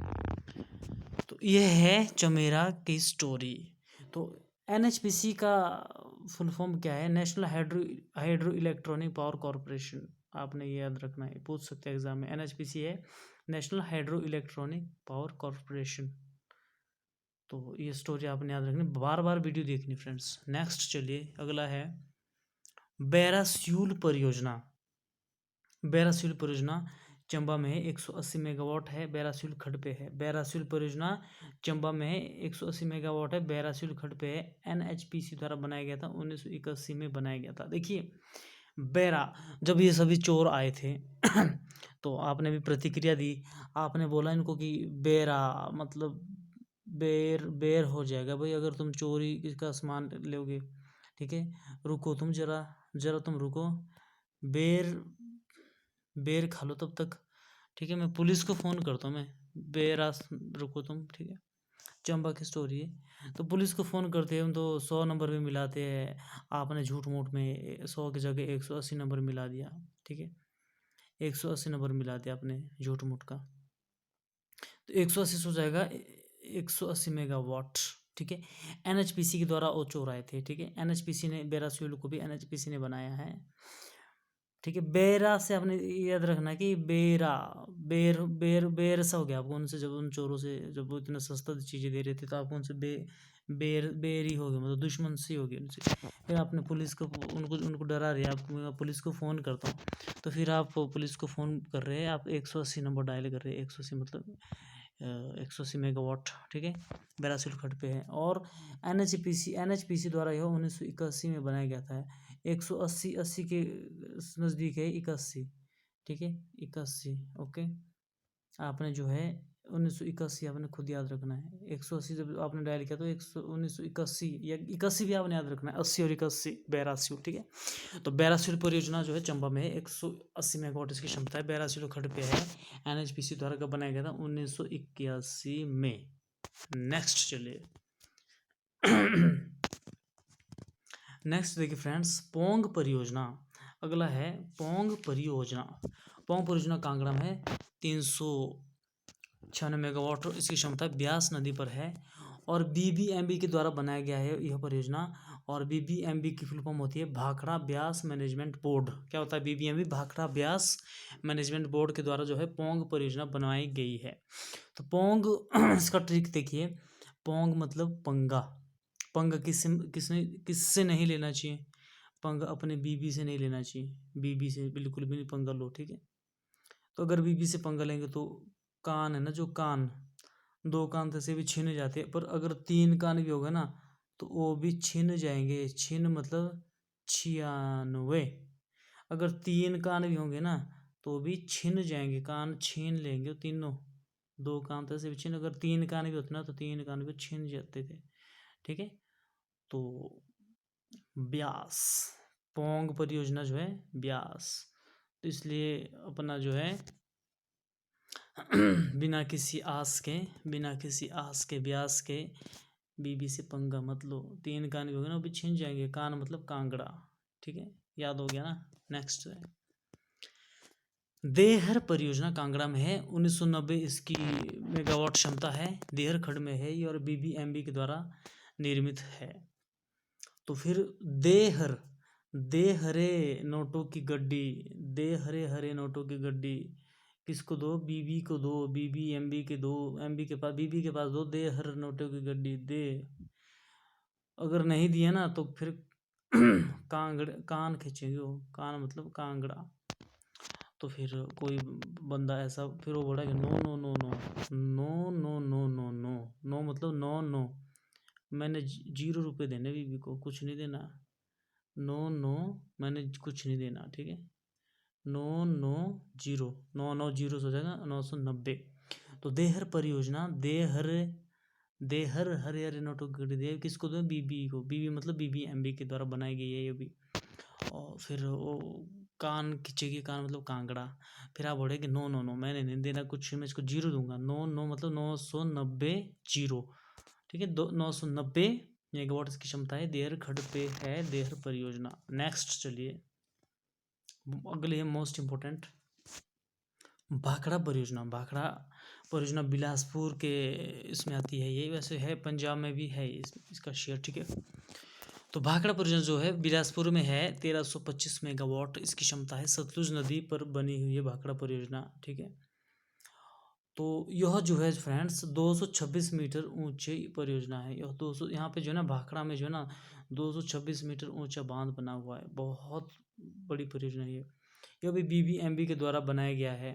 तो ये है चमेरा की स्टोरी। तो NHPC का फुल फॉर्म क्या है? National hydro electronic power corporation. आपने ये याद रखना है, पूछ सकते हैं एग्जाम में। NHPC है national hydro electronic power corporation. तो ये स्टोरी आपने याद रखनी, बार बार वीडियो देखनी फ्रेंड्स। नेक्स्ट चलिए, अगला है बैरास्यूल परियोजना। बैरास्यूल परियोजना चंबा में है, 180 मेगावाट है, बैरास्यूल खड पे है। बैरास्यूल परियोजना चंबा में है, 180 मेगावाट है, बैरास्यूल खड पे है। NHPC द्वारा बनाया गया था, 1981 में बनाया गया था। देखिए जब ये सभी चोर आए थे तो आपने भी प्रतिक्रिया दी, आपने बोला इनको कि बेरा मतलब बेर हो जाएगा भाई अगर तुम चोरी का सामान लोगे। ठीक है, रुको तुम जरा तुम रुको, बेर बेर खा लो तब तक। ठीक है, मैं पुलिस को फ़ोन करता हूँ, मैं बेरास रुको तुम। ठीक है, चंबा की स्टोरी है। तो पुलिस को फ़ोन करते हैं हम, तो 100 नंबर भी मिलाते हैं, आपने झूठ मूठ में 100 की जगह 180 नंबर मिला दिया। ठीक है, 180 नंबर मिला दिया आपने झूठ मूठ का, तो 180 से हो जाएगा 180 मेगावाट। ठीक है, एनएचपीसी के द्वारा वो चोराए थे। ठीक है, एनएचपीसी ने बेरासियोल को भी एनएचपीसी ने बनाया है। ठीक है, बेरा से आपने याद रखना कि बेरा बेर बेर बेर सा हो गया आपको उनसे, जब उन चोरों से जब वो इतना सस्ता चीज़ें दे रहे थे तो आपको उनसे बेर बेर ही हो गया, मतलब दुश्मन सी हो गई उनसे। फिर आपने पुलिस को उनको उनको डरा रहे आपको, मैं पुलिस को फ़ोन करता हूँ, तो फिर आप पुलिस को फ़ोन कर रहे हैं, आप 180 नंबर डायल कर रहे हैं, 180 मतलब 180 मेगावाट। ठीक है, बेरासिल खड्ड पे है, और एनएचपीसी द्वारा यह 1981 में बनाया गया था। 180 के नज़दीक है 81। ठीक है, 81। ओके, आपने जो है 1981 आपने खुद याद रखना है। 180 जब आपने डायल किया तो 1981 या 81 भी आपने याद रखना है। 80 और 81 82। ठीक है, तो बेरासिल परियोजना जो है चंबा में है, 180 मेगावाट इसकी क्षमता है, बेरासिल खड्ड पे है, एनएचपीसी द्वारा कब बनाया गया था? 1981 में। नेक्स्ट चलिए नेक्स्ट देखिए फ्रेंड्स, पोंग परियोजना। अगला है पोंग परियोजना। पोंग परियोजना कांगड़ा में है, 396 मेगावाट इसकी क्षमता ब्यास नदी पर है, और बीबीएमबी के द्वारा बनाया गया है यह परियोजना। और बीबीएमबी की फुल फॉर्म होती है भाखड़ा ब्यास मैनेजमेंट बोर्ड। क्या होता है BBMB? Bhakra Beas management board के द्वारा जो है पोंग परियोजना बनाई गई है। तो पोंग इसका ट्रिक देखिए, पोंग मतलब पंगा। पंगा किससे नहीं लेना चाहिए? पंगा अपने बीबी से नहीं लेना चाहिए, बीबी से बिल्कुल भी नहीं पंगा लो। ठीक है, तो अगर बीबी से पंगा लेंगे तो कान है ना, जो कान, 2 कान तो से भी छीन जाते हैं, पर अगर 3 कान भी होगा ना तो वो भी छीन जाएंगे। छीन मतलब 96। अगर 3 कान भी होंगे ना तो भी छीन जाएंगे, कान छीन लेंगे तीनों। 2 कान तो से भी छीन, अगर 3 कान भी होते ना तो 3 कान भी छीन जाते थे। ठीक है, तो ब्यास, पोंग परियोजना जो है ब्यास, तो इसलिए अपना जो है बिना किसी आस के ब्यास के बीबी से पंगा मत लो। 3 कान भी हो गए ना वो भी छीन जाएंगे, कान मतलब कांगड़ा। ठीक है, याद हो गया ना। नेक्स्ट है देहर परियोजना, कांगड़ा में है, 1990 इसकी मेगावाट क्षमता है, देहर खड्ड में है ये, और बीबीएमबी के द्वारा निर्मित है। तो फिर देहर, दे हरे नोटों की गड्डी, दे हरे हरे नोटों की गड्डी किसको दो? बीबी को दो, बीबी एमबी के दो, एमबी के पास, बीबी के पास दो, दे हर नोटों की गड्डी दे। अगर नहीं दिया ना तो फिर कान खींचेंगे वो, कान मतलब कांगड़ा। तो फिर कोई बंदा ऐसा फिर वो बोला कि no no no no no no no no no no मतलब नो नो, मैंने 0 रुपये देने बीबी को, कुछ नहीं देना। नो नो, मैंने कुछ नहीं देना। ठीक है, 990, 990 हो जाएगा 990। तो देहर परियोजना, देहर हरे हरे नोटों की गड्डी दे किसको दो? बीबी को। बीबी मतलब बीबीएमबी के द्वारा बनाई गई है ये भी। और फिर वो कान खींचेगी, कान मतलब कांगड़ा। फिर आप बोले कि नो नो नो मैंने नहीं देना कुछ, मैं इसको 0 दूंगा। नो नो मतलब 990 0। ठीक है, 990 मेगावाट की क्षमता है, देहर खड्ड पे है देहर परियोजना। नेक्स्ट चलिए, अगली है मोस्ट इम्पोर्टेंट भाखड़ा परियोजना। भाखड़ा परियोजना बिलासपुर के इसमें आती है ये, वैसे है पंजाब में भी है इसका शेयर। ठीक है, तो भाखड़ा परियोजना जो है बिलासपुर में है, 1325 मेगावाट इसकी क्षमता है, सतलुज नदी पर बनी हुई है भाखड़ा परियोजना। ठीक है, तो यह जो है फ्रेंड्स 226 मीटर ऊंची परियोजना है। यह 200 यहाँ पे जो है ना भाखड़ा में जो है ना 226 मीटर ऊंचा बांध बना हुआ है, बहुत बड़ी परियोजना है ये। यह भी बीबीएमबी के द्वारा बनाया गया है,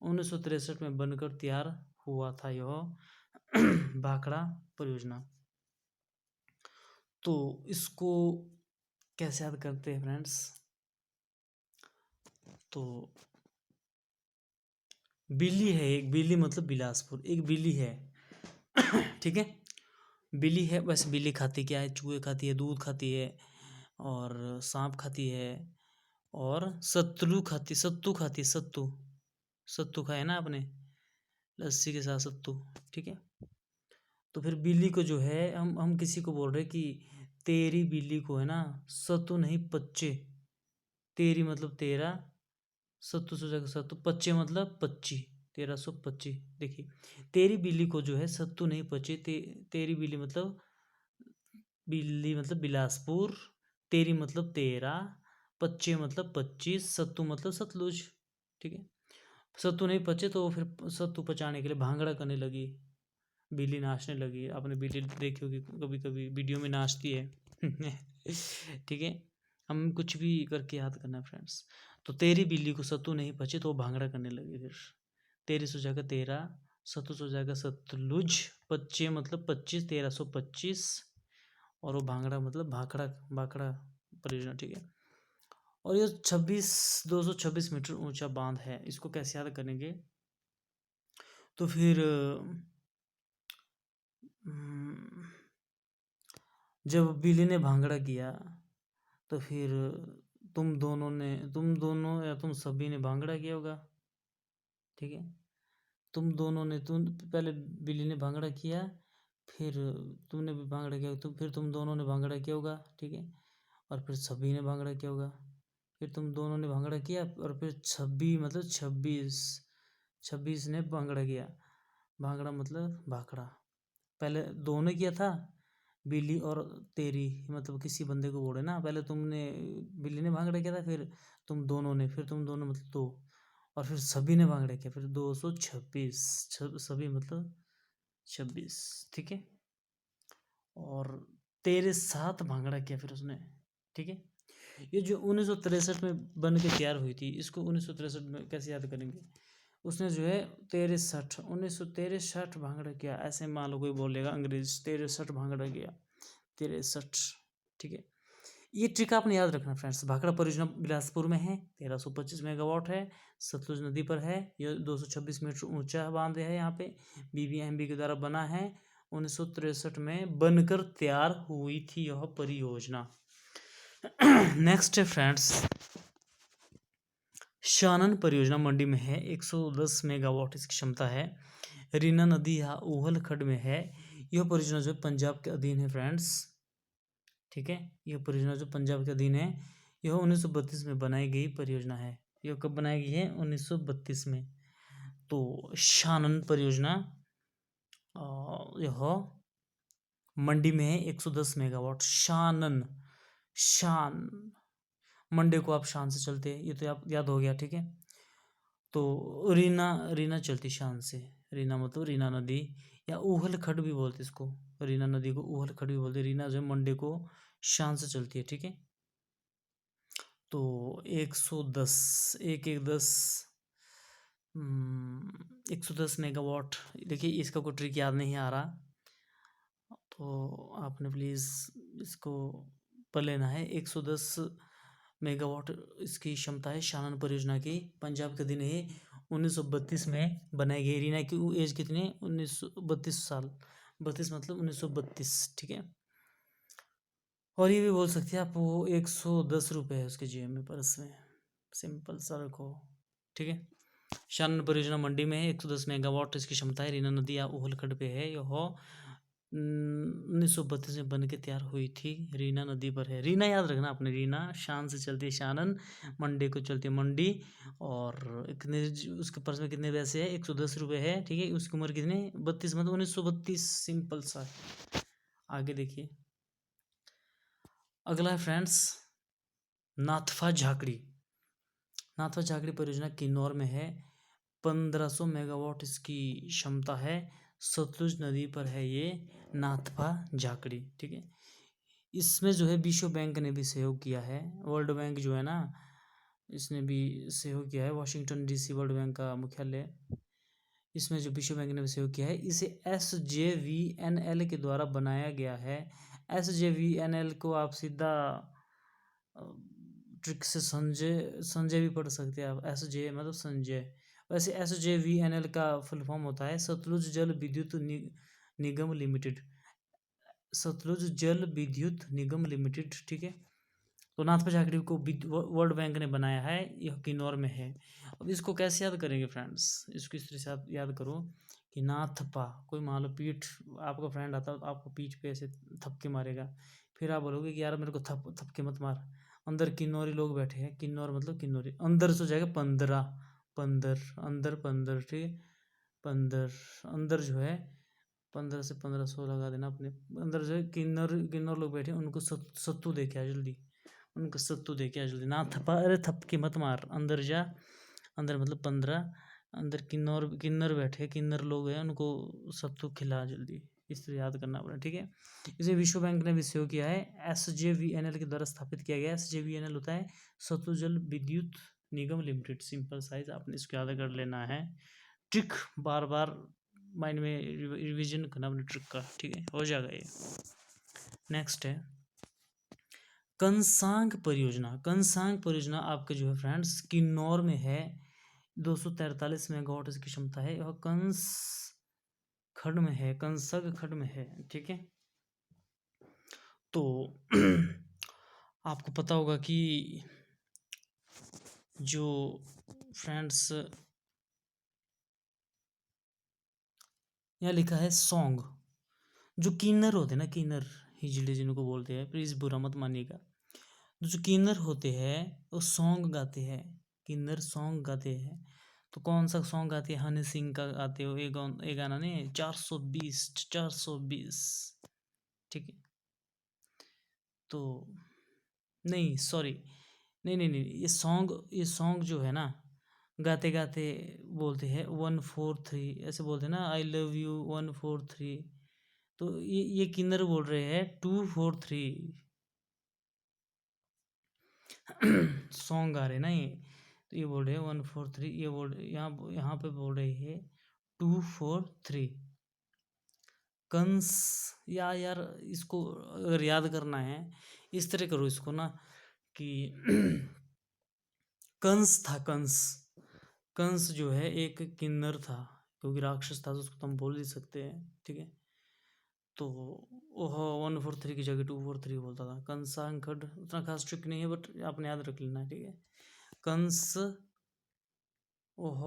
1963 में बनकर तैयार हुआ था यह भाखड़ा परियोजना। तो इसको कैसे याद करते हैं फ्रेंड्स? तो बिल्ली है एक, बिल्ली मतलब बिलासपुर, एक बिल्ली है ठीक है, बिल्ली है, वैसे बिल्ली खाती क्या है? चूहे खाती है, दूध खाती है, और सांप खाती है, और सत्तू खाती है, सत्तू खाया ना आपने, लस्सी के साथ सत्तू। ठीक है, तो फिर बिल्ली को जो है हम किसी को बोल रहे कि तेरी बिल्ली को है ना सत्तू नहीं पच्चे, तेरी मतलब तेरा, सत्तू से हो जाएगा सत्तू, पच्चे मतलब 25, 1325। देखिए तेरी बिल्ली को जो है सत्तू नहीं पचे, तेरी बिल्ली मतलब बिलासपुर, तेरी मतलब तेरा, पच्चे मतलब 25, सत्तू मतलब सतलुज। ठीक है, सत्तू नहीं पचे तो फिर सत्तू पचाने के लिए भांगड़ा करने लगी, बिल्ली नाचने लगी। आपने बिल्ली देखी होगी कभी कभी वीडियो में नाचती है। ठीक है, हम कुछ भी करके याद करना फ्रेंड्स। तो तेरी बिल्ली को सत्तू नहीं पचे तो वो भांगड़ा करने लगी। फिर तेरी से हो जाएगा तेरा, सत्तू से हो जाएगा सतलुज, पच्चे मतलब 25, 1325, और वो भांगड़ा मतलब भाखड़ा, भाखड़ा परियोजना। ठीक है, और ये 226 मीटर ऊंचा बांध है। इसको कैसे याद करेंगे? तो फिर जब बिल्ली ने भांगड़ा किया तो फिर तुम दोनों या तुम सभी ने भांगड़ा किया होगा। ठीक है, तुम पहले बिल्ली ने भांगड़ा किया, फिर तुमने भी भांगड़ा किया, तो फिर तुम दोनों ने भांगड़ा किया होगा। ठीक है, और फिर सभी ने भांगड़ा किया होगा, फिर तुम दोनों ने भांगड़ा किया, और फिर 26 मतलब 26 ने भांगड़ा किया। भांगड़ा मतलब भाखड़ा। पहले दो ने किया था, बिल्ली और तेरी, मतलब किसी बंदे को बोले ना, पहले बिल्ली ने भांगड़ा किया था, फिर तुम दोनों ने, फिर तुम दोनों मतलब दो, और फिर सभी ने भांगड़ा किया, फिर 226, सभी मतलब 26। ठीक है, और तेरे साथ भांगड़ा किया फिर उसने। ठीक है, ये जो 1963 में बन के तैयार हुई थी, इसको 1963 में कैसे याद करेंगे? उसने जो है 1963 भांगड़ा किया, ऐसे मान लो कोई बोलेगा अंग्रेज 63 भांगड़ा किया, 63। ठीक है, ये ट्रिक आपने याद रखना फ्रेंड्स। भाखड़ा परियोजना बिलासपुर में है, 1325 मेगावाट है, सतलुज नदी पर है, यह 226 मीटर ऊंचा बांध है। यहाँ पे बीबीएमबी के द्वारा बना है, 1963 में बनकर तैयार हुई थी यह परियोजना। नेक्स्ट है फ्रेंड्स, शानन परियोजना मंडी में है, 110 मेगावाट इसकी क्षमता है, रीना नदी या ऊहल खड्ड में है। यह परियोजना जो पंजाब के अधीन है फ्रेंड्स। ठीक है, यह परियोजना जो पंजाब के अधीन है, यह 1932 में बनाई गई परियोजना है। यह कब बनाई गई है? 1932 में। तो शानन परियोजना यह मंडी में है, 110 मेगावाट। शान मंडे को आप शान से चलते हैं, ये तो आप याद हो गया। ठीक है, तो रीना रीना चलती शान से, रीना मतलब रीना नदी, या ऊहल खड्ड भी बोलते इसको, रीना नदी को ऊहल खड्ड भी बोलते। रीना जो है मंडे को शान से चलती है। ठीक है, तो 110, 110 मेगावाट। देखिए इसका कोई ट्रिक याद नहीं आ रहा, तो आपने प्लीज़ इसको पढ़ लेना है। 110 मेगावाट इसकी क्षमता है शानन परियोजना की, पंजाब के अधीन है, 1932 में बनाई गई। रीना की एज कितनी है? 32 साल, 32 मतलब 1932। ठीक है, और ये भी बोल सकते हैं आप, वो 110 रुपये है उसके जेब में, पर्स में, सिंपल सा रखो। ठीक है, शानन परियोजना मंडी में है, 110 मेगावाट इसकी क्षमता है, रीना नदी या ऊहलखंड पे है। यह 1932 में बन के तैयार हुई थी, रीना नदी पर है। रीना याद रखना आपने, रीना शान से चलती है शानन, मंडे को चलती है मंडी, और कितने उसके पर्स में कितने पैसे है? 110 रुपये है। ठीक है, उसकी उम्र कितनी? 32 मतलब 1932, सिंपल सा। आगे देखिए, अगला है फ्रेंड्स नाथपा झाकड़ी। नाथपा झाकड़ी परियोजना किन्नौर में है, 1500 मेगावाट इसकी क्षमता है, सतलुज नदी पर है ये नाथपा झाकड़ी। ठीक है, इसमें जो है विश्व बैंक ने भी सहयोग किया है, वर्ल्ड बैंक जो है ना, इसने भी सहयोग किया है, वाशिंगटन डीसी वर्ल्ड बैंक का मुख्यालय। इसमें जो विश्व बैंक ने भी सहयोग किया है, इसे SJVNL के द्वारा बनाया गया है। SJVNL को आप सीधा ट्रिक से संजय भी पढ़ सकते हैं आप, SJ मतलब संजय। वैसे SJVNL का फुल फॉर्म होता है सतलुज जल विद्युत निगम लिमिटेड, सतलुज जल विद्युत निगम लिमिटेड। ठीक है, तो नाथपा झाकड़ी को वर्ल्ड बैंक ने बनाया है, यह किन्नौर में है। अब इसको कैसे याद करेंगे फ्रेंड्स? इसको इस तरह से आप याद करो कि नाथपा, कोई मान लो पीठ, आपका फ्रेंड आता है तो आपको पीठ पे ऐसे थपके मारेगा, फिर आप बोलोगे कि यार मेरे को थपके मत मार, अंदर किन्नौरी लोग बैठे हैं, किन्नौर मतलब किन्नौरी, अंदर से हो जाएगा 15, पंदर, अंदर 15, ठीक है, पंदर, अंदर जो है 15 से 1500 लगा देना अपने, अंदर जो है किन्नौर लोग बैठे हैं, उनको सत्तू दे के आ जल्दी, उनको सत्तू दे के आ जल्दी, ना थपा, अरे थपकी मत मार, अंदर जा, अंदर मतलब 15, अंदर किन्नर बैठे, किन्नर लोग हैं, उनको सत्तू खिला जल्दी, इस तरह याद करना पड़ा, ठीक है। इसे विश्व बैंक ने विषय किया है, SJVNL के द्वारा स्थापित किया गया। SJVNL होता है सतलु जल विद्युत निगम लिमिटेड, सिंपल साइज, आपने इसको याद कर लेना है, ट्रिक बार बार माइंड में रिवीजन करना अपने ट्रिक का, ठीक है, हो जाएगा ये। नेक्स्ट है कंसांग परियोजना। कंसांग परियोजना आपके जो है फ्रेंड्स किन्नौर में है, 243 मेगावाट इसकी क्षमता है, और कंस खंड में है, कंसग खंड में है, ठीक है। तो आपको पता होगा कि जो फ्रेंड्स यहाँ लिखा है सॉन्ग, जो किन्नर होते हैं ना, किन्नर हिजड़े जिनको बोलते हैं, प्लीज बुरा मत मानिएगा, जो किन्नर होते हैं वो सॉन्ग गाते हैं, किन्नर सॉन्ग गाते हैं। तो कौन सा सॉन्ग गाते हैं? हनी सिंह का गाते हो, एक गाना नहीं, 420 420, ठीक है। तो नहीं सॉरी, नहीं, ये सॉन्ग जो है ना, गाते गाते बोलते हैं 143, ऐसे बोलते हैं ना, आई लव यू 143, तो ये किन्नर बोल रहे हैं 243 सॉन्ग गा रहे ना ये, तो ये बोल रहे हैं 143, ये बोल यहाँ पे बोल रहे हैं 243 कंस। यार इसको अगर याद करना है इस तरह करो इसको ना कि कंस था, कंस जो है एक किन्नर था, क्योंकि राक्षस था तो उसको तो हम बोल ही सकते हैं, ठीक है। तो वह 143 की जगह 243 बोलता था। कंसांखड उतना खास ट्रिक नहीं है, बट आपने याद रख लेना है, ठीक है। कंस ओह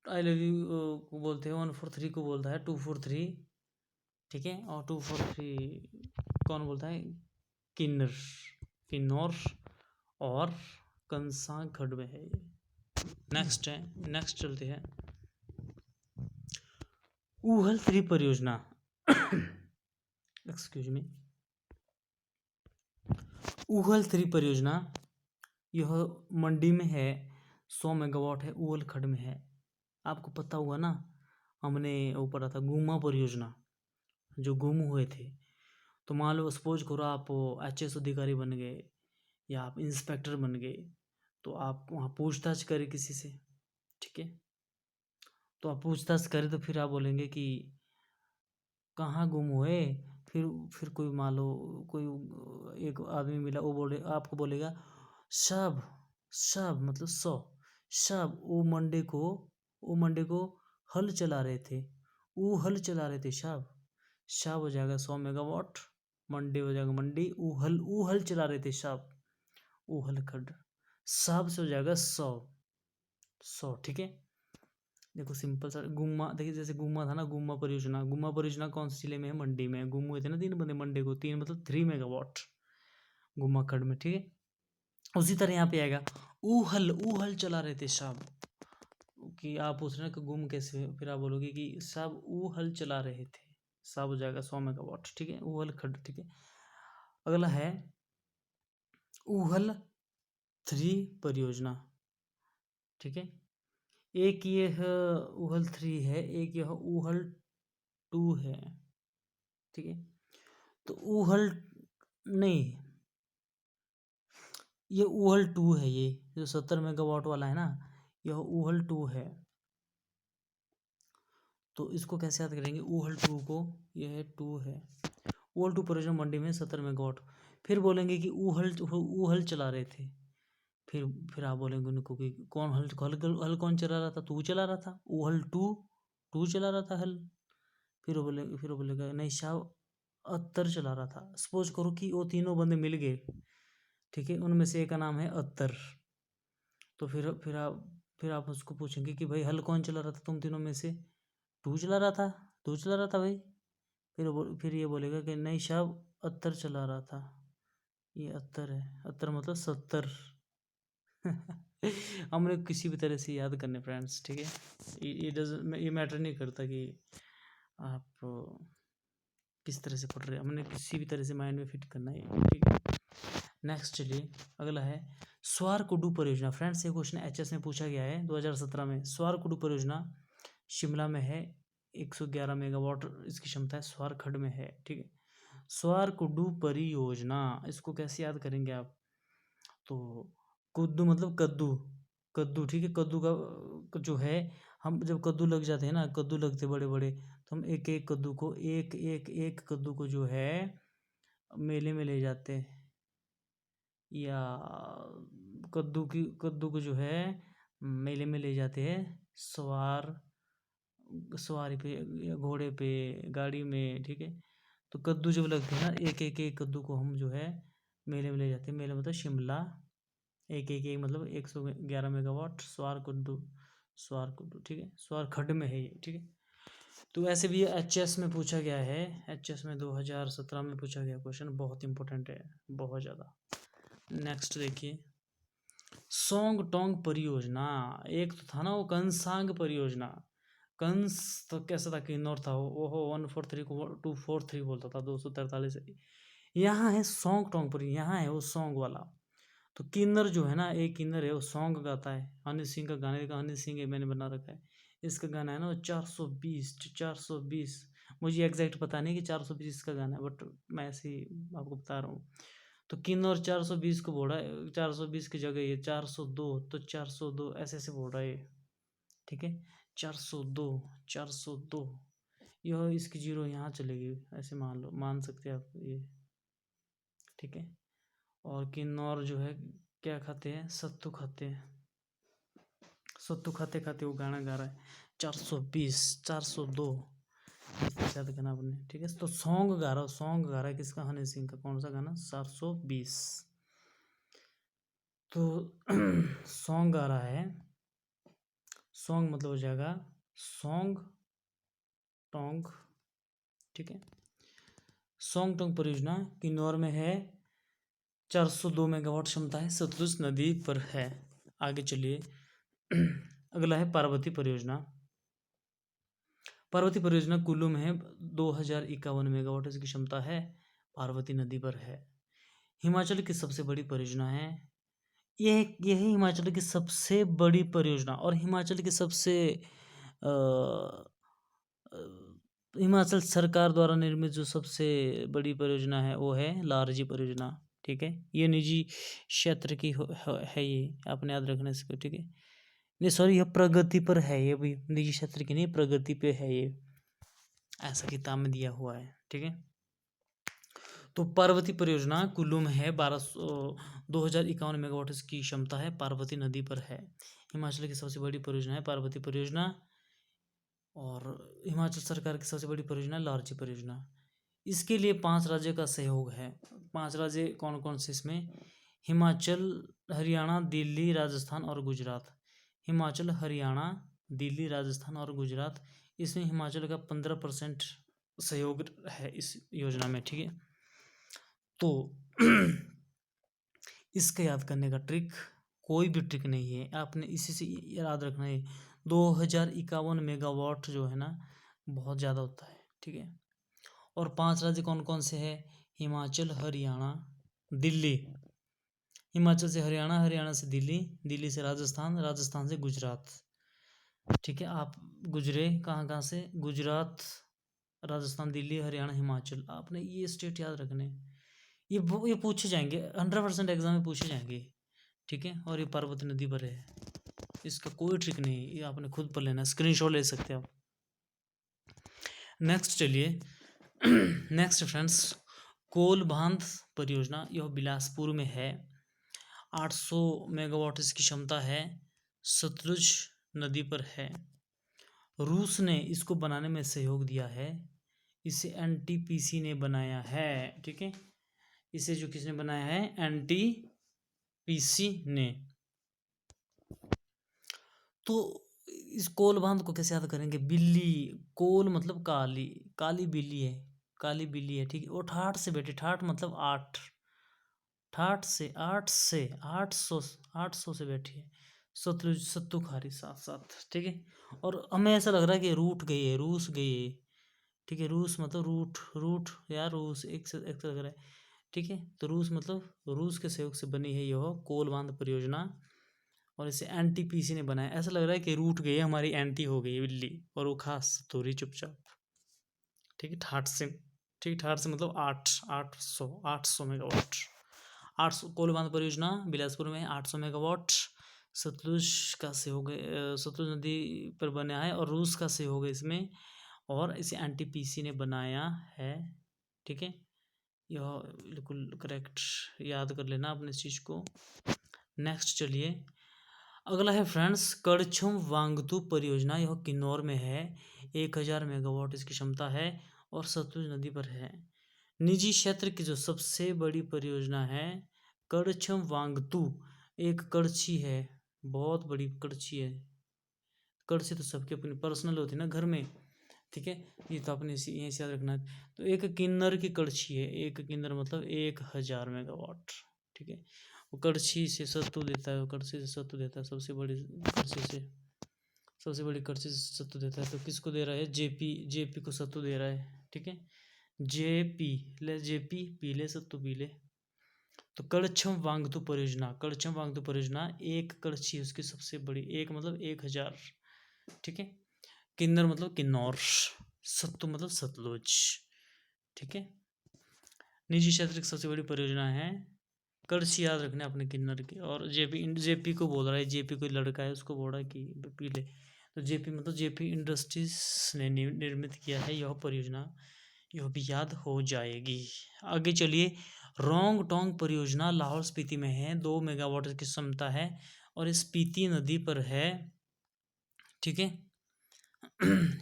आई लव यू को बोलते हैं, 143 को बोलता है 243, ठीक है। और 243 कौन बोलता है? किन्नर, किन्नौर और कंसाखंड में है ये। नेक्स्ट है, नेक्स्ट चलते हैं ऊहल 3 परियोजना एक्सक्यूज मी। ऊहल 3 परियोजना यह मंडी में है, 100 मेगावाट है, ऊहल खंड में है। आपको पता हुआ ना, हमने वो पढ़ा था गुमा परियोजना, जो गुम हुए थे। तो मान लो सपोज करो आप HS अधिकारी बन गए या आप इंस्पेक्टर बन गए, तो आप वहाँ पूछताछ करें किसी से, ठीक है। तो आप पूछताछ करें तो फिर आप बोलेंगे कि कहाँ गुम हुए, फिर कोई मान लो कोई एक आदमी मिला, वो आपको बोलेगा साहब, साहब मतलब 100, साहब वो मंडे को हल चला रहे थे, वो हल चला रहे थे साहब, साहब हो जाएगा 100 मेगावाट, मंडी हो जाएगा मंडी, ऊ हल चला रहे थे साहब, ऊ हल खड, साहब से हो जाएगा 100, ठीक है। देखो सिंपल सा गुम्मा, देखिए जैसे गुम्मा था ना, गुम्मा परियोजना कौन से जिले में है? मंडी में। गुम हुए थे ना 3 बंदे मंडे को, 3 मतलब 3 मेगावाट गुम्मा खंड में, ठीक है। उसी तरह यहाँ पे आएगा ऊहल चला रहे थे साहब, कि आप पूछ रहे हैं कि गुम कैसे हुए, फिर आप बोलोगे कि साहब ऊहल चला रहे थे, साहब हो जाएगा 100 मेगावाट, ठीक है, ऊहल खंड, ठीक है। अगला है ऊहल 3 परियोजना, ठीक है। एक यह ऊहल 3 है, एक यह ऊहल 2 है, ठीक है। तो ऊहल नहीं, ये ऊहल 2 है, ये जो 70 मेगावाट वाला है ना, यह ऊहल 2 है। तो इसको कैसे याद करेंगे ऊहल 2 को? यह 2 है, ऊहल 2 परियोजना मंडी में 70 मेगावाट। फिर बोलेंगे कि ऊहल चला रहे थे, फिर आप बोलेंगे उनको कि कौन हल कौन चला रहा था? तू चला रहा था, ऊहल 2 चला रहा था हल। फिर बोलेगा नहीं साहब, अत्तर चला रहा था। सपोज करो कि वो तीनों बंदे मिल गए, ठीक है, उनमें से एक का नाम है अत्तर। तो फिर आप उसको पूछेंगे कि भाई हल कौन चला रहा था तुम तीनों में से? तू चला रहा था, तू चला रहा था भाई। फिर ये बोलेगा कि नहीं साहब, अत्तर चला रहा था, ये अत्तर है, अत्तर मतलब 70। हमने किसी भी तरह से याद करने फ्रेंड्स, ठीक है। ये मैटर नहीं करता कि आप किस तरह से पढ़ रहे हैं, हमने किसी भी तरह से माइंड में फिट करना है, ठीक है। नेक्स्ट चलिए, अगला है स्वार कुडू परियोजना। फ्रेंड्स ये क्वेश्चन एचएस में पूछा गया है 2017 में। स्वार कुडू परियोजना शिमला में है, 111 मेगावाट इसकी क्षमता है, स्वार खड्ड में है, ठीक है। स्वार कुडू परियोजना, इसको कैसे याद करेंगे आप? तो कुद्दू मतलब कद्दू, कद्दू, ठीक है। कद्दू का जो है, हम जब कद्दू लग जाते हैं ना, कद्दू लगते बड़े बड़े, तो हम एक एक कद्दू को, एक कद्दू को जो है मेले में ले जाते हैं, या कद्दू को जो है मेले में ले जाते हैं, सवारी पे या घोड़े पे, गाड़ी में, ठीक है। तो कद्दू जब लगते हैं ना, एक कद्दू को हम जो है मेले में ले जाते हैं। मेले मतलब शिमला, एक मतलब 111 मेगावाट स्वार कुड्डू, ठीक है। स्वार खड्ड में है ये, ठीक है। तो ऐसे भी एचएस में पूछा गया है, एचएस में 2017 में पूछा गया क्वेश्चन, बहुत इंपॉर्टेंट है, बहुत ज़्यादा। नेक्स्ट देखिए, सोंग टोंग परियोजना। एक तो था ना वो कंसांग परियोजना। कंस तो कैसा था, किन्नौर था वो 143 को 243 बोलता था, 243। यहाँ है सोंग टोंग पर, यहाँ है वो सॉन्ग वाला। तो किन्नर जो है ना, एक किन्नर है वो सॉन्ग गाता है, हनी सिंह का गाने का, हनी सिंह मैंने बना रखा है। इसका गाना है ना वो 420। मुझे एग्जैक्ट पता नहीं कि 420 इसका गाना है, बट मैं ऐसे ही आपको बता रहा हूँ। तो किन्नौर 420 को बोल रहा है, 420 की जगह ये 402, तो 402 ऐसे ऐसे बोल रहा है ये, ठीक है। 402 यह इसकी जीरो यहाँ चलेगी, ऐसे मान लो, मान सकते हैं आप ये, ठीक है। और किन्नौर जो है क्या खाते हैं, सत्तू खाते हैं, सत्तू खाते खाते वो गाना गा रहा है 420 402, याद करना आपने, ठीक है। तो सॉन्ग गा रहा है किसका, हनी सिंह का। कौन सा गाना, 420। तो सॉन्ग गा रहा है, सॉन्ग मतलब हो जाएगा सॉन्ग टोंग, ठीक है। सॉन्ग टोंग परियोजना किन्नौर में है, 402 मेगावाट क्षमता है, सतलुज नदी पर है। आगे चलिए, अगला है पार्वती परियोजना। पार्वती परियोजना कुल्लू में है, 2051 मेगावाट इसकी क्षमता है, पार्वती नदी पर है। हिमाचल की सबसे बड़ी परियोजना है, यह है हिमाचल की सबसे बड़ी परियोजना, और हिमाचल की सबसे हिमाचल सरकार द्वारा निर्मित जो सबसे बड़ी परियोजना है वो है लारजी परियोजना, ठीक है। ये निजी क्षेत्र की है, ये आपने याद रखना इसको, ठीक है। नहीं सॉरी, यह प्रगति पर है, ये भी निजी क्षेत्र की नहीं, प्रगति पे है ये, ऐसा किताब में दिया हुआ है, ठीक है। तो पार्वती परियोजना कुल्लू में है, 2051 मेगावाट इसकी क्षमता है, पार्वती नदी पर है। हिमाचल की सबसे बड़ी परियोजना है पार्वती परियोजना, और हिमाचल सरकार की सबसे बड़ी परियोजना लारजी परियोजना। इसके लिए 5 राज्य का सहयोग है। 5 राज्य कौन कौन से इसमें, हिमाचल, हरियाणा, दिल्ली, राजस्थान और गुजरात। हिमाचल, हरियाणा, दिल्ली, राजस्थान और गुजरात। इसमें हिमाचल का 15% सहयोग है इस योजना में, ठीक है। तो इसका याद करने का ट्रिक, कोई भी ट्रिक नहीं है, आपने इसी से याद रखना है। 2051 मेगावाट जो है ना, बहुत ज़्यादा होता है, ठीक है। और 5 राज्य कौन कौन से हैं, हिमाचल, हरियाणा, दिल्ली। हिमाचल से हरियाणा, हरियाणा से दिल्ली, दिल्ली से राजस्थान, राजस्थान से गुजरात, ठीक है। आप गुजरे कहाँ कहाँ से, गुजरात, राजस्थान, दिल्ली, हरियाणा, हिमाचल, आपने ये स्टेट याद रखने। ये पूछे जाएंगे 100% एग्जाम में पूछे जाएंगे, ठीक है। और ये पार्वती नदी पर है, इसका कोई ट्रिक नहीं, ये आपने खुद पढ़ लेना, स्क्रीनशॉट ले सकते हैं आप। नेक्स्ट चलिए, नेक्स्ट फ्रेंड्स, कोलबांध परियोजना, यह बिलासपुर में है, 800 मेगावाट इसकी क्षमता है, सतलुज नदी पर है। रूस ने इसको बनाने में सहयोग दिया है, इसे एनटीपीसी ने बनाया है, ठीक है। इसे जो किसने बनाया है, एनटीपीसी ने। तो इस कोल बांध को कैसे याद करेंगे, बिल्ली, कोल मतलब काली, काली बिल्ली है, काली बिल्ली है, ठीक है। वो ठाठ से बैठे, ठाठ मतलब 8, आठ सौ से बैठी है। सतलुज सत्तू खारी साथ साथ, ठीक है। और हमें ऐसा लग रहा है कि रूठ गई है, रूस गई है, ठीक है। रूस मतलब रूठ रूठ या रूस एक से लग रहा है, ठीक है। तो रूस मतलब रूस के सहयोग से बनी है यह कोल बांध परियोजना, और इसे एनटीपीसी ने बनाया। ऐसा लग रहा है कि रूठ गई है हमारी, एंटी हो गई है बिल्ली, और वो खास थोड़ी चुपचाप, ठीक है। ठाठ से मतलब 800 मेगावाट। 800 कोल बांध परियोजना बिलासपुर में 800 मेगावाट सतलुज का सहयोग, सतलुज नदी पर बना है और रूस का सहयोग है इसमें, और इसे एनटीपीसी ने बनाया है, ठीक है। यह बिल्कुल करेक्ट, याद कर लेना अपने इस चीज़ को। नेक्स्ट चलिए, अगला है फ्रेंड्स करछम वांगतू परियोजना। यह किन्नौर में है, 1000 मेगावाट इसकी क्षमता है और सतलुज नदी पर है। निजी क्षेत्र की जो सबसे बड़ी परियोजना है करछम वांगतू, एक करछी है, बहुत बड़ी करछी है। करछी तो सबके अपनी पर्सनल होती है ना घर में, ठीक है। ये तो अपने यहीं से याद रखना है। तो एक किन्नर की करछी है, एक किन्नर मतलब 1000 मेगावाट, ठीक है। वो करछी से सत्तू देता है, वो करछी से सत्तू देता है, सबसे बड़ी करछी से, सबसे बड़ी करछी से सत्तू देता है। तो किसको दे रहा है? जेपी को सत्तू दे रहा है, ठीक है। जेपी पी ले सत्तू पी ले। तो करछम वांगतू परियोजना, एक करछी उसकी सबसे बड़ी, एक मतलब 1000, ठीक है। किन्नर मतलब किन्नौर, सत्तू मतलब सतलुज, ठीक है। निजी क्षेत्र की सबसे बड़ी परियोजना है, करछी याद रखना अपने किन्नर की। और जेपी को बोल रहा है, जेपी कोई लड़का है उसको बोल रहा है कि पी ले। तो जेपी मतलब जेपी इंडस्ट्रीज ने निर्मित किया है यह परियोजना, यह भी याद हो जाएगी। आगे चलिए, रोंग टोंग परियोजना लाहौल स्पीति में है, 2 मेगावाट की क्षमता है और इस स्पीति नदी पर है, ठीक है।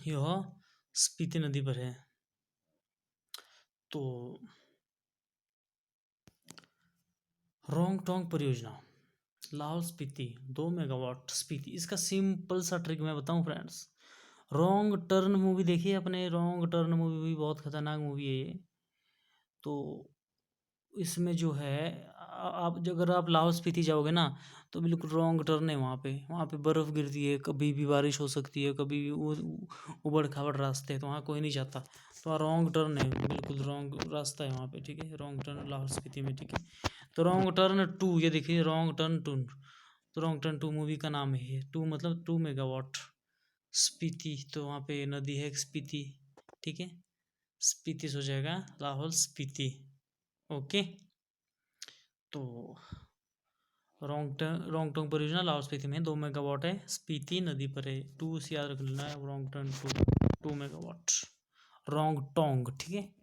यह स्पीति नदी पर है। तो रोंग टोंग परियोजना लाहौल स्पीति 2 मेगावाट स्पीति, इसका सिंपल सा ट्रिक मैं बताऊं फ्रेंड्स। रॉन्ग टर्न मूवी देखिए अपने, रॉन्ग टर्न मूवी भी बहुत खतरनाक मूवी है ये। तो इसमें जो है आप अगर आप लाहौल स्पीति जाओगे ना, तो बिल्कुल रॉन्ग टर्न है वहाँ पे बर्फ़ गिरती है, कभी भी बारिश हो सकती है, कभी भी उबड़ खाबड़ रास्ते हैं, तो वहाँ कोई नहीं जाता। तो वहाँ रॉन्ग टर्न है, बिल्कुल रॉन्ग रास्ता है वहाँ पे, ठीक है। रॉन्ग टर्न लाहौल स्पीति में, ठीक है। तो रॉन्ग टर्न 2, ये देखिए रॉन्ग टर्न 2, तो रॉन्ग टर्न 2 मूवी का नाम है ये। 2 मतलब 2 मेगावाट स्पीति, तो वहाँ पे नदी है स्पीति, ठीक है। स्पीति हो जाएगा लाहौल स्पीति, ओके। तो रोंग टोंग परियोजना लाहौल स्पीति में 2 मेगावाट है, स्पीति नदी पर है। 2 से याद रख लेना है, रोंग टर्न 2 मेगावाट रोंग टोंग, ठीक है।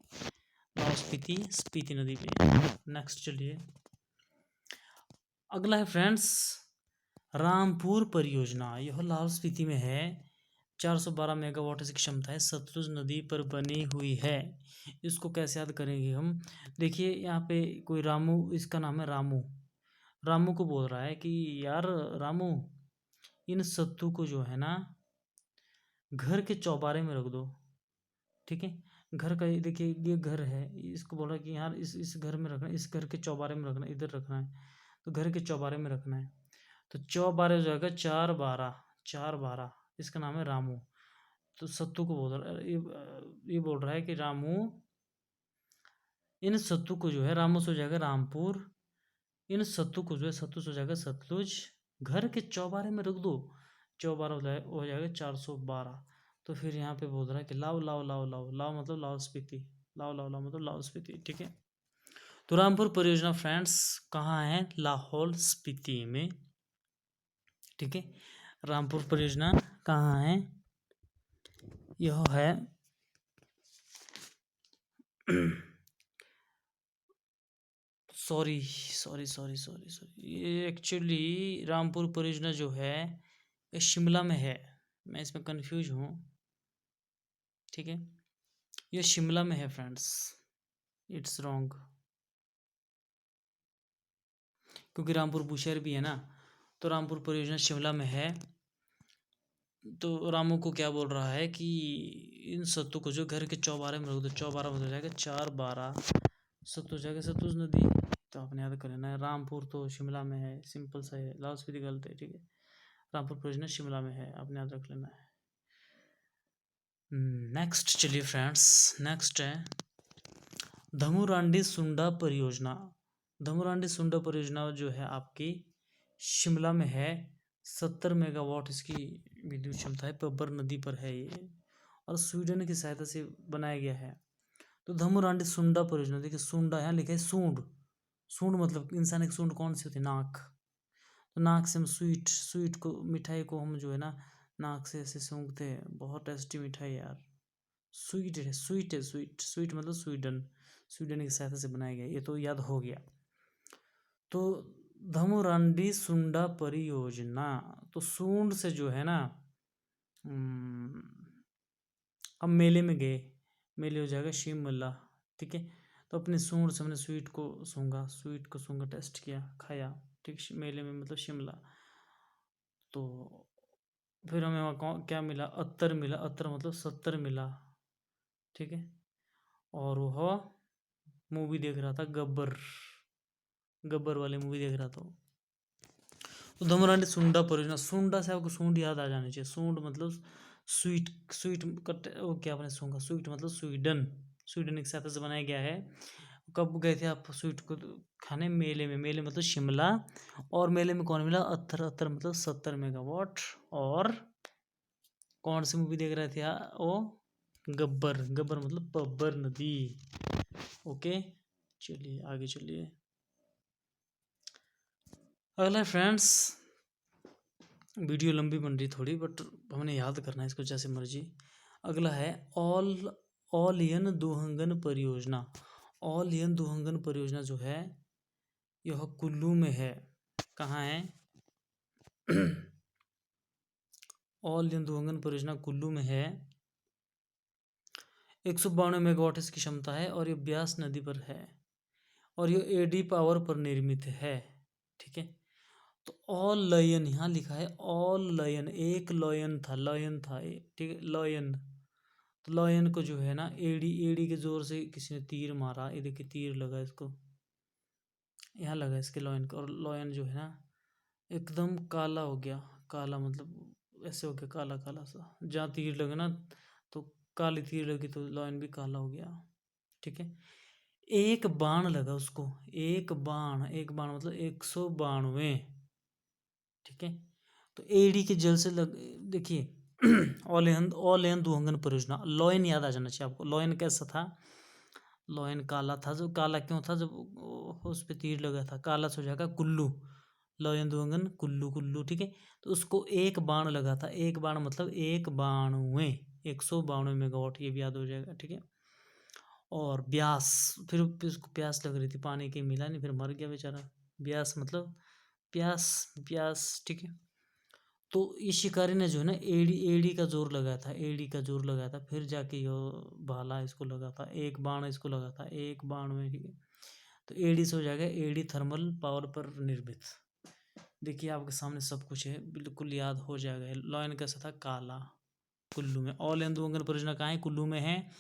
लाहौल स्पीति स्पीति नदी पे। नेक्स्ट चलिए, अगला है फ्रेंड्स रामपुर परियोजना। यह लाहौल स्पीति में है, 412 मेगावाट की क्षमता है, सतलुज नदी पर बनी हुई है। इसको कैसे याद करेंगे हम? देखिए यहाँ पे कोई रामू, इसका नाम है रामू। रामू को बोल रहा है कि यार रामू, इन सत्तू को जो है ना घर के चौबारे में रख दो, ठीक है। घर का देखिए ये घर है, इसको बोल रहा है कि यार इस घर में रखना, इस घर के चौबारे में रखना, इधर रखना है, तो घर के चौबारे में रखना है। तो चौबारे हो जाएगा 412, इसका नाम है रामू। तो सत्तू को बोल रहा है, ये बोल रहा है कि रामू, इन सत्तू को जो है, रामू से हो जाएगा रामपुर, इन सत्तू को जो है, सत्तू से हो जाएगा सतलुज, घर के चौबारे में रख दो, चौबारा हो जाएगा 412। तो फिर यहाँ पे बोल रहा है कि लाओ लाओ लाओ लाओ लाओ मतलब लाहौल स्पीति, लाओ लाओ लाओ मतलब लाहौल स्पीति, ठीक है। तो रामपुर परियोजना फ्रेंड्स कहाँ है? लाहौल स्पीति में, ठीक है। रामपुर परियोजना कहाँ है? यह है सॉरी, ये एक्चुअली रामपुर परियोजना जो है ये शिमला में है, मैं इसमें कंफ्यूज हूँ, ठीक है। ये शिमला में है फ्रेंड्स, इट्स रॉन्ग, क्योंकि रामपुर बुशहर भी है ना। तो रामपुर परियोजना शिमला में है। तो रामू को क्या बोल रहा है कि इन सत्तू को जो घर के चौबारे में रख दो, चौबारा हो जाएगा 412, सत्तू हो जाएगा सतलुज नदी, तो आपने याद कर लेना है। रामपुर तो शिमला में है, सिंपल सा है। लाहौल स्पीति गलत है, ठीक है। रामपुर परियोजना शिमला में है, आपने याद रख लेना है। नेक्स्ट चलिए फ्रेंड्स, नेक्स्ट है धमुरांडी सुंडा परियोजना। धमुरांडी सुंडा परियोजना जो है आपकी शिमला में है। 70 मेगावाट इसकी विद्युत क्षमता है, पब्बर नदी पर है ये, और स्वीडन की सहायता से बनाया गया है। तो धमुरांडी सुंडा परियोजना, देखिए सुंडा यहाँ लिखा है सूंड। सूंड मतलब इंसान की सूंड कौन सी होती है? नाक। तो नाक से हम स्वीट को, मिठाई को हम जो है ना नाक से ऐसे सूंघते हैं। बहुत टेस्टी मिठाई यार, स्वीट है, स्वीट है, स्वीट। स्वीट मतलब स्वीडन, स्वीडन की सहायता से बनाया गया, ये तो याद हो गया। तो धमुरांडी सुंडा परियोजना, तो सूंड से जो है ना, अब मेले में गए, मेले हो जाएगा शिमला, ठीक है। तो अपने सूंड से हमने स्वीट को सूंघा, टेस्ट किया, खाया, ठीक। मेले में मतलब शिमला। तो फिर हमें वहाँ क्या मिला? अत्तर मिला। अत्तर मतलब 70 मिला, ठीक है। और वह मूवी देख रहा था, गब्बर वाली मूवी देख रहा था। तो धमुरांडी सुंडा परियोजना, सुंडा से आपको सूंड याद आ जानी चाहिए। सूंड मतलब स्वीट, स्वीट वो क्या आपने सूंघा, स्वीट मतलब स्वीडन, स्वीडन की सहायता से बनाया गया है। कब गए थे आप स्वीट को खाने? मेले में। मेले मतलब शिमला, और मेले में कौन मिला? अत्तर। अत्तर मतलब 70 मेगावाट। और कौन सी मूवी देख रहे थे वो? गब्बर। गब्बर मतलब बब्बर नदी। ओके, चलिए आगे चलिए। अगला फ्रेंड्स, वीडियो लंबी बन रही थोड़ी, बट हमने याद करना है इसको जैसे मर्जी। अगला है ऑलियन दुहंगन परियोजना। ऑलियन दुहंगन परियोजना जो है यह कुल्लू में है। कहाँ है? ऑलियन दुहंगन परियोजना कुल्लू में है। 192 मेगावाट इसकी क्षमता है, और ये ब्यास नदी पर है, और ये एडी पावर पर निर्मित है, ठीक है। तो ऑल लयन यहाँ लिखा है, ऑल लयन, एक लयन था, ठीक है, लयन। तो लयन को जो है ना एड़ी, एड़ी के जोर से किसी ने तीर मारा, ये देखिए तीर लगा इसको, यहाँ लगा इसके लयन को, और लयन जो है ना एकदम काला हो गया। काला मतलब ऐसे हो गया, काला काला सा। जहाँ तीर लगे ना तो काली तीर लगी, तो लयन भी काला हो गया, ठीक है। एक बाण लगा उसको, एक बाण मतलब 192, ठीक है। तो एडी के जल से देखिए ऑलयन दुहंगन परियोजना। लॉयन याद आ जाना चाहिए आपको। लॉयन कैसा था? लॉयन काला था। जो काला क्यों था? जब उस पर तीर लगा था, काला से हो जाएगा कुल्लू। लॉयन दुहंगन कुल्लू, कुल्लू, ठीक है। तो उसको एक बाण लगा था। एक बाण मतलब 192 मेगावाट, ये भी याद हो जाएगा, ठीक है। और ब्यास, फिर उसको प्यास लग रही थी, पानी की मिला नहीं, फिर मर गया बेचारा। ब्यास मतलब प्यास, ठीक है। तो इस शिकारी ने जो है ना एड़ी का जोर लगाया था, एड़ी का जोर लगाया था, फिर जाके यो भाला इसको लगा था, एक बाण इसको लगा था, एक बाण में, ठीक है। तो एड़ी से हो जाएगा एड़ी थर्मल पावर पर निर्मित। देखिए आपके सामने सब कुछ है, बिल्कुल याद हो जाएगा। लॉयन कैसा था? काला। कुल्लू में ऑल इंदुवंगन परियोजना कहाँ है? कुल्लू में है।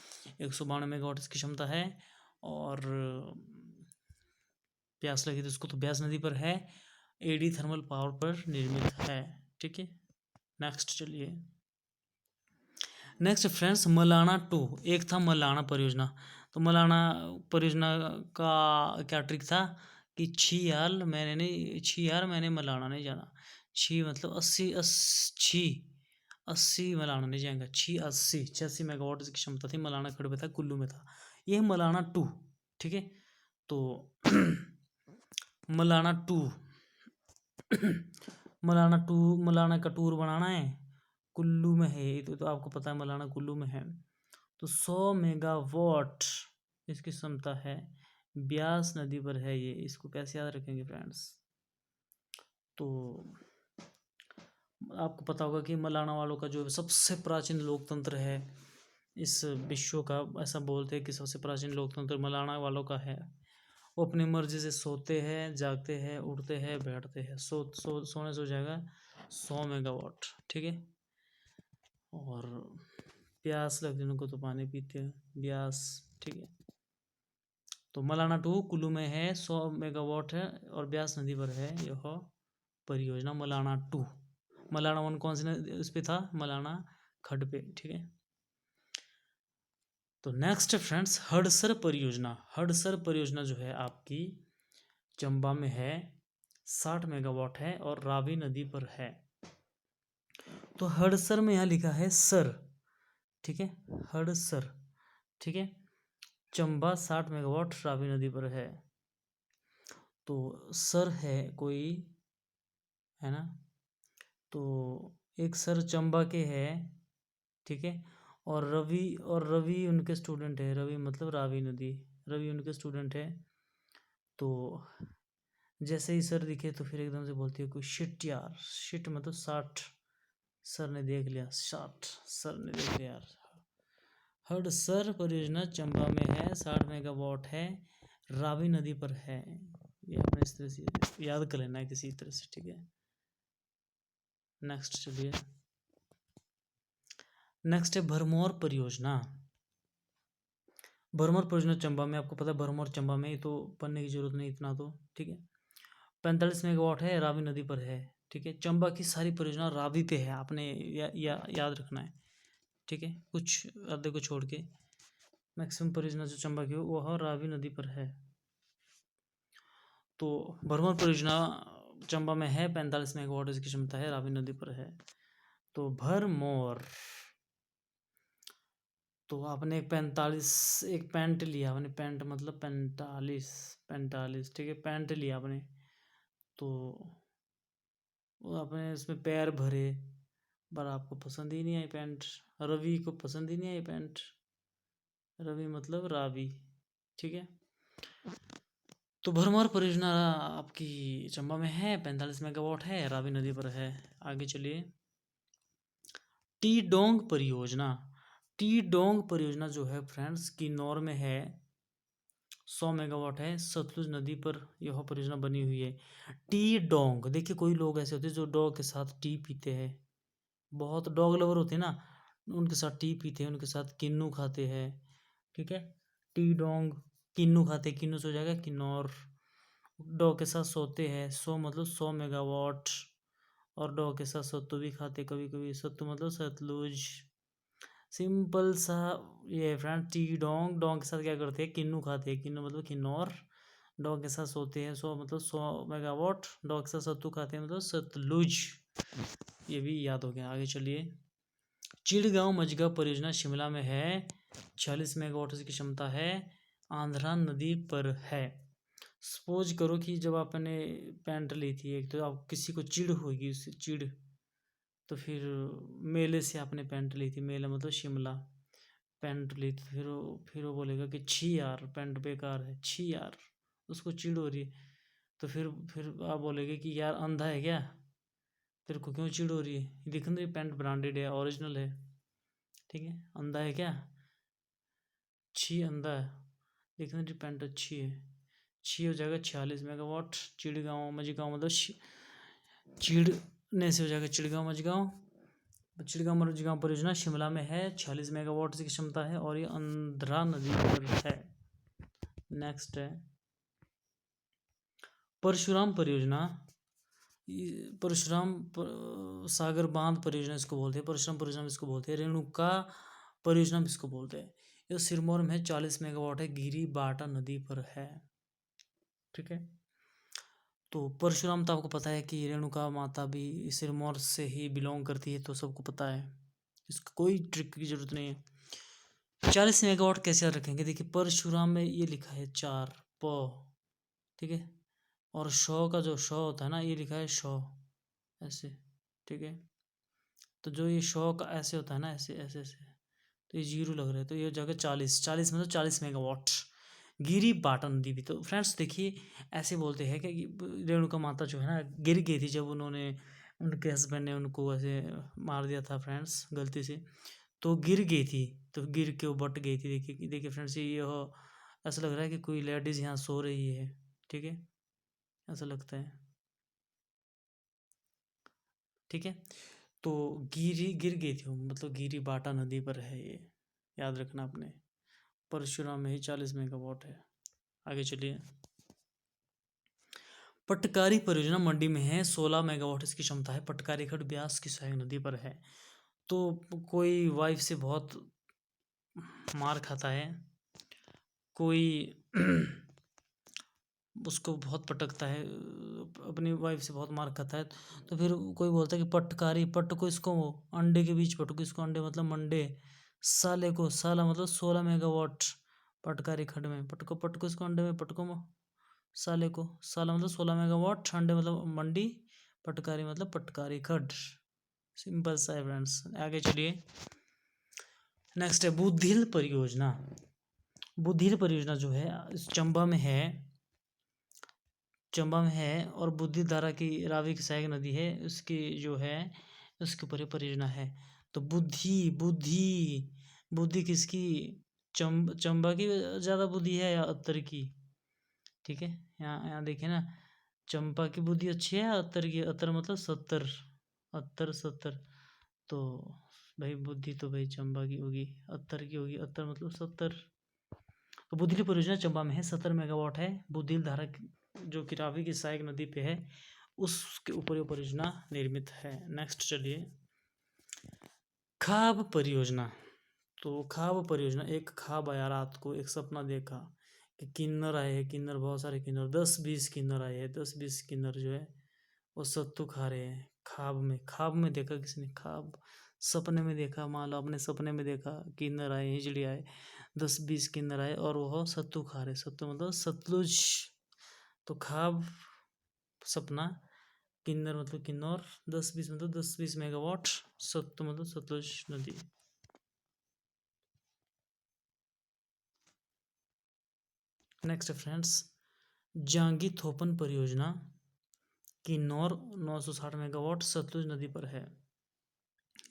192 मेगावाट इसकी क्षमता है, और प्यास लगी तो उसको तो ब्यास नदी पर है, एडी थर्मल पावर पर निर्मित है, ठीक है। नेक्स्ट चलिए। Next friends, Malana 2। एक था मलाना परियोजना। तो मलाना परियोजना का क्या ट्रिक था कि छी यार मैंने मलाना नहीं जाना। छी मतलब 80 मलाना नहीं जाएगा। 86 मेगावाट की क्षमता थी। मलाना खड़े पे था, कुल्लू में था। ये मलाना 2, ठीक है। तो मलाना 2 मलाना का टूर बनाना है, कुल्लू में है। तो आपको पता है मलाना कुल्लू में है। तो 100 मेगावाट इसकी क्षमता है, ब्यास नदी पर है ये। इसको कैसे याद रखेंगे फ्रेंड्स? तो आपको पता होगा कि मलाना वालों का जो सबसे प्राचीन लोकतंत्र है इस विश्व का, ऐसा बोलते हैं कि सबसे प्राचीन लोकतंत्र मलाना वालों का है। वो अपनी मर्जी से सोते हैं, जागते हैं, उठते हैं, बैठते हैं। सोने से हो जाएगा 100 मेगावाट, ठीक है। और प्यास लगने को तो पानी पीते हैं, ब्यास, ठीक है। तो मलाना 2 कुल्लू में है, 100 मेगावाट है और ब्यास नदी पर है यह परियोजना मलाना 2। मलाना 1 कौन सी उस पे था, मलाना खड्ड पे, ठीक है। तो नेक्स्ट फ्रेंड्स, हडसर परियोजना। हडसर परियोजना जो है आपकी चंबा में है, 60 मेगावाट है और रावी नदी पर है। तो हडसर में यहाँ लिखा है सर, ठीक है, हडसर, ठीक है। चंबा 60 मेगावाट रावी नदी पर है। तो सर है कोई, है ना, तो एक सर चंबा के है, ठीक है। और रवि उनके स्टूडेंट है, रवि मतलब रावी नदी, रवि उनके स्टूडेंट है। तो जैसे ही सर दिखे तो फिर एकदम से बोलती है कोई शिट यार, शिट मतलब 60, सर ने देख लिया, 60 सर ने देख लिया यार। हडसर परियोजना चंबा में है, 60 मेगावाट है, रावी नदी पर है। ये आपने इस तरह से याद कर लेना है किसी तरह से, ठीक है। नेक्स्ट चलिए, नेक्स्ट है भरमौर परियोजना। भरमौर परियोजना चंबा में, आपको पता है भरमौर चंबा में, तो पढ़ने की जरूरत नहीं इतना तो, ठीक है। 45 मेगावाट है, रावी नदी पर है, ठीक है। चंबा की सारी परियोजना रावी पे है, आपने याद रखना है, ठीक है। कुछ आधे को छोड़ के मैक्सिमम परियोजना जो चंबा की वह रावी नदी पर है। तो भरमौर परियोजना चंबा में है, 45 मेगावाट इसकी क्षमता है, रावी नदी पर है। तो भरमौर, तो आपने एक 45, एक पेंट लिया आपने, पेंट मतलब 45, 45, ठीक है, पेंट लिया आपने। तो आपने इसमें पैर भरे, पर आपको पसंद ही नहीं आई पेंट, रवि को पसंद ही नहीं आई पेंट, रवि मतलब रावी, ठीक है। तो भरमौर परियोजना आपकी चंबा में है, 45 मेगावाट है, रावी नदी पर है। आगे चलिए, टी डोंग परियोजना। टी डोंग परियोजना जो है फ्रेंड्स किन्नौर में है, 100 मेगावाट है, सतलुज नदी पर यह परियोजना बनी हुई है। टी डोंग, देखिए कोई लोग ऐसे होते हैं जो डॉग के साथ टी पीते हैं, बहुत डॉग लवर होते हैं ना, उनके साथ टी पीते हैं, उनके साथ किन्नू खाते हैं, ठीक है। टी डोंग किन्नू खाते, किन्नू से हो जाएगा किन्नौर। डॉग के साथ सोते हैं, 100 मतलब 100 मेगावाट, और डॉग के साथ सत्तू भी खाते कभी कभी, सत्तू मतलब सतलुज। सिंपल सा ये है फ्रेंड, टी डोंग, डोंग के साथ क्या करते हैं, किन्नू खाते हैं, किन्नू मतलब किन्नौर, डॉग के साथ सोते हैं, 100 मतलब 100 मेगावाट, डॉग के साथ सत्तू खाते हैं मतलब सतलुज। ये भी याद हो गया। आगे चलिए, चिड़गांव मझगांव परियोजना शिमला में है, 46 मेगावाट की क्षमता है, आंध्रा नदी पर है। सपोज करो कि जब आपने पेंट ली थी एक, तो आप किसी को चिढ़ होगी, उससे चिढ़, तो फिर मेले से आपने पेंट ली थी, मेला मतलब शिमला, पेंट ली थी, फिर वो बोलेगा कि छी यार पेंट बेकार है, छी यार, उसको चिढ़ हो रही है। तो फिर आप बोलेगे कि यार अंधा है क्या, तेरे को क्यों चिढ़ हो रही है, दिख नहीं पेंट ब्रांडेड है, ओरिजिनल है, ठीक है, अंधा है क्या, छी अंधा है, दिख नहीं पेंट अच्छी है। छी हो जाएगा 46 मेगावाट, चिड़गांव मझगांव मतलब चिड़ने से हो जाएगा चिड़गांव मझगांव। चिड़गांव मझगांव परियोजना शिमला में है, 46 मेगावाट की क्षमता है और ये आंध्रा नदी पर है। नेक्स्ट है परशुराम परियोजना। परशुराम सागर बांध परियोजना इसको बोलते हैं, परशुराम परियोजना इसको बोलते हैं, रेणुका परियोजना इसको बोलते हैं। ये सिरमौर में 40 मेगावाट है, गिरी बाटा नदी पर है, ठीक है। तो परशुराम तो आपको पता है कि रेणुका माता भी सिरमौर से ही बिलोंग करती है, तो सबको पता है, इसको कोई ट्रिक की जरूरत नहीं है। 40 मेगावाट कैसे याद रखेंगे, देखिए परशुराम में ये लिखा है 4 प, ठीक है, और शौ का जो शौ होता है ना, ये लिखा है शौ ऐसे, ठीक है। तो जो ये शौ का ऐसे होता है ना, ऐसे ऐसे ऐसे, तो ये जीरो लग रहा है, तो ये हो जाएगा 40, 40 मतलब 40 मेगावाट। गिरी बाटा नदी भी, तो फ्रेंड्स देखिए ऐसे बोलते हैं कि रेणुका माता जो है ना गिर गई थी, जब उन्होंने, उनके हस्बैंड ने उनको ऐसे मार दिया था फ्रेंड्स गलती से, तो गिर गई थी, तो गिर के वो बट गई थी। देखिए देखिए फ्रेंड्स, ये ऐसा लग रहा है कि कोई लेडीज़ यहाँ सो रही है, ठीक है, ऐसा लगता है, ठीक है। तो गिर गई थी वो, मतलब गिरी बाटा नदी पर है ये, याद रखना आपने। परशुराम में ही 40 मेगावाट है। आगे चलिए। पटकारी परियोजना मंडी में है, 16 मेगावाट इसकी क्षमता है, पटकारी खड्ड ब्यास की सहायक नदी पर है। तो कोई वाइफ से बहुत मार खाता है, कोई उसको बहुत पटकता है, अपनी वाइफ से बहुत मार खाता है। तो फिर कोई बोलता है कि पटकारी, पट को इसको अंडे के बीच पटको, इसको अंडे मतलब मंडे, साले को साला मतलब 16 मेगावाट पटकारी खड्ड में पटको, पटको इसको अंडे में पटको, साले को साला मतलब 16 मेगावाट, अंडे मतलब मंडी, पटकारी मतलब पटकारी खड्ड। सिंपल सा है फ्रेंड्स। आगे चलिए। नेक्स्ट है बुधिल परियोजना। बुधिल परियोजना जो है चंबा में है, चंबा में है और बुद्धि धारा की रावी की सहायक नदी है, उसकी जो है उसके ऊपर ये परियोजना है। तो बुद्धि बुद्धि बुद्धि किसकी, चंबा की ज़्यादा बुद्धि है या अत्तर की? ठीक है, यहाँ यहाँ देखिए ना, चंपा की बुद्धि अच्छी है या अत्तर की? अत्तर मतलब 70, अत्तर 70, तो भाई बुद्धि तो भाई चंबा की होगी, अत्तर की होगी, अत्तर मतलब 70। तो बुधिल परियोजना चंबा में है, 70 मेगावाट है, बुधिल धारा जो कि रावी की सहायक नदी पे है, उसके ऊपर ये परियोजना निर्मित है। नेक्स्ट चलिए। खाब परियोजना। तो खाब परियोजना, एक खाब आया रात को, एक सपना देखा कि किन्नर आए हैं, किन्नर बहुत सारे किन्नर, 10-20 किन्नर आए हैं, 10-20 किन्नर जो है वो सत्तू खा रहे हैं खाब में। खाब में देखा किसने? खाब, सपने में देखा, मान लो अपने सपने में देखा, किन्नर आए, हिजड़ी आए, 10-20 किन्नर आए और वह सत्तू खा रहे। सत्तू मतलब सतलुज। तो खाब सपना, किन्नर मतलब किन्नौर, 10-20 मतलब 10-20 मेगावाट, सत्तू मतलब सतलुज नदी। नेक्स्ट फ्रेंड्स, जांगी थोपन परियोजना किन्नौर, 960 मेगावाट, सतलुज नदी पर है।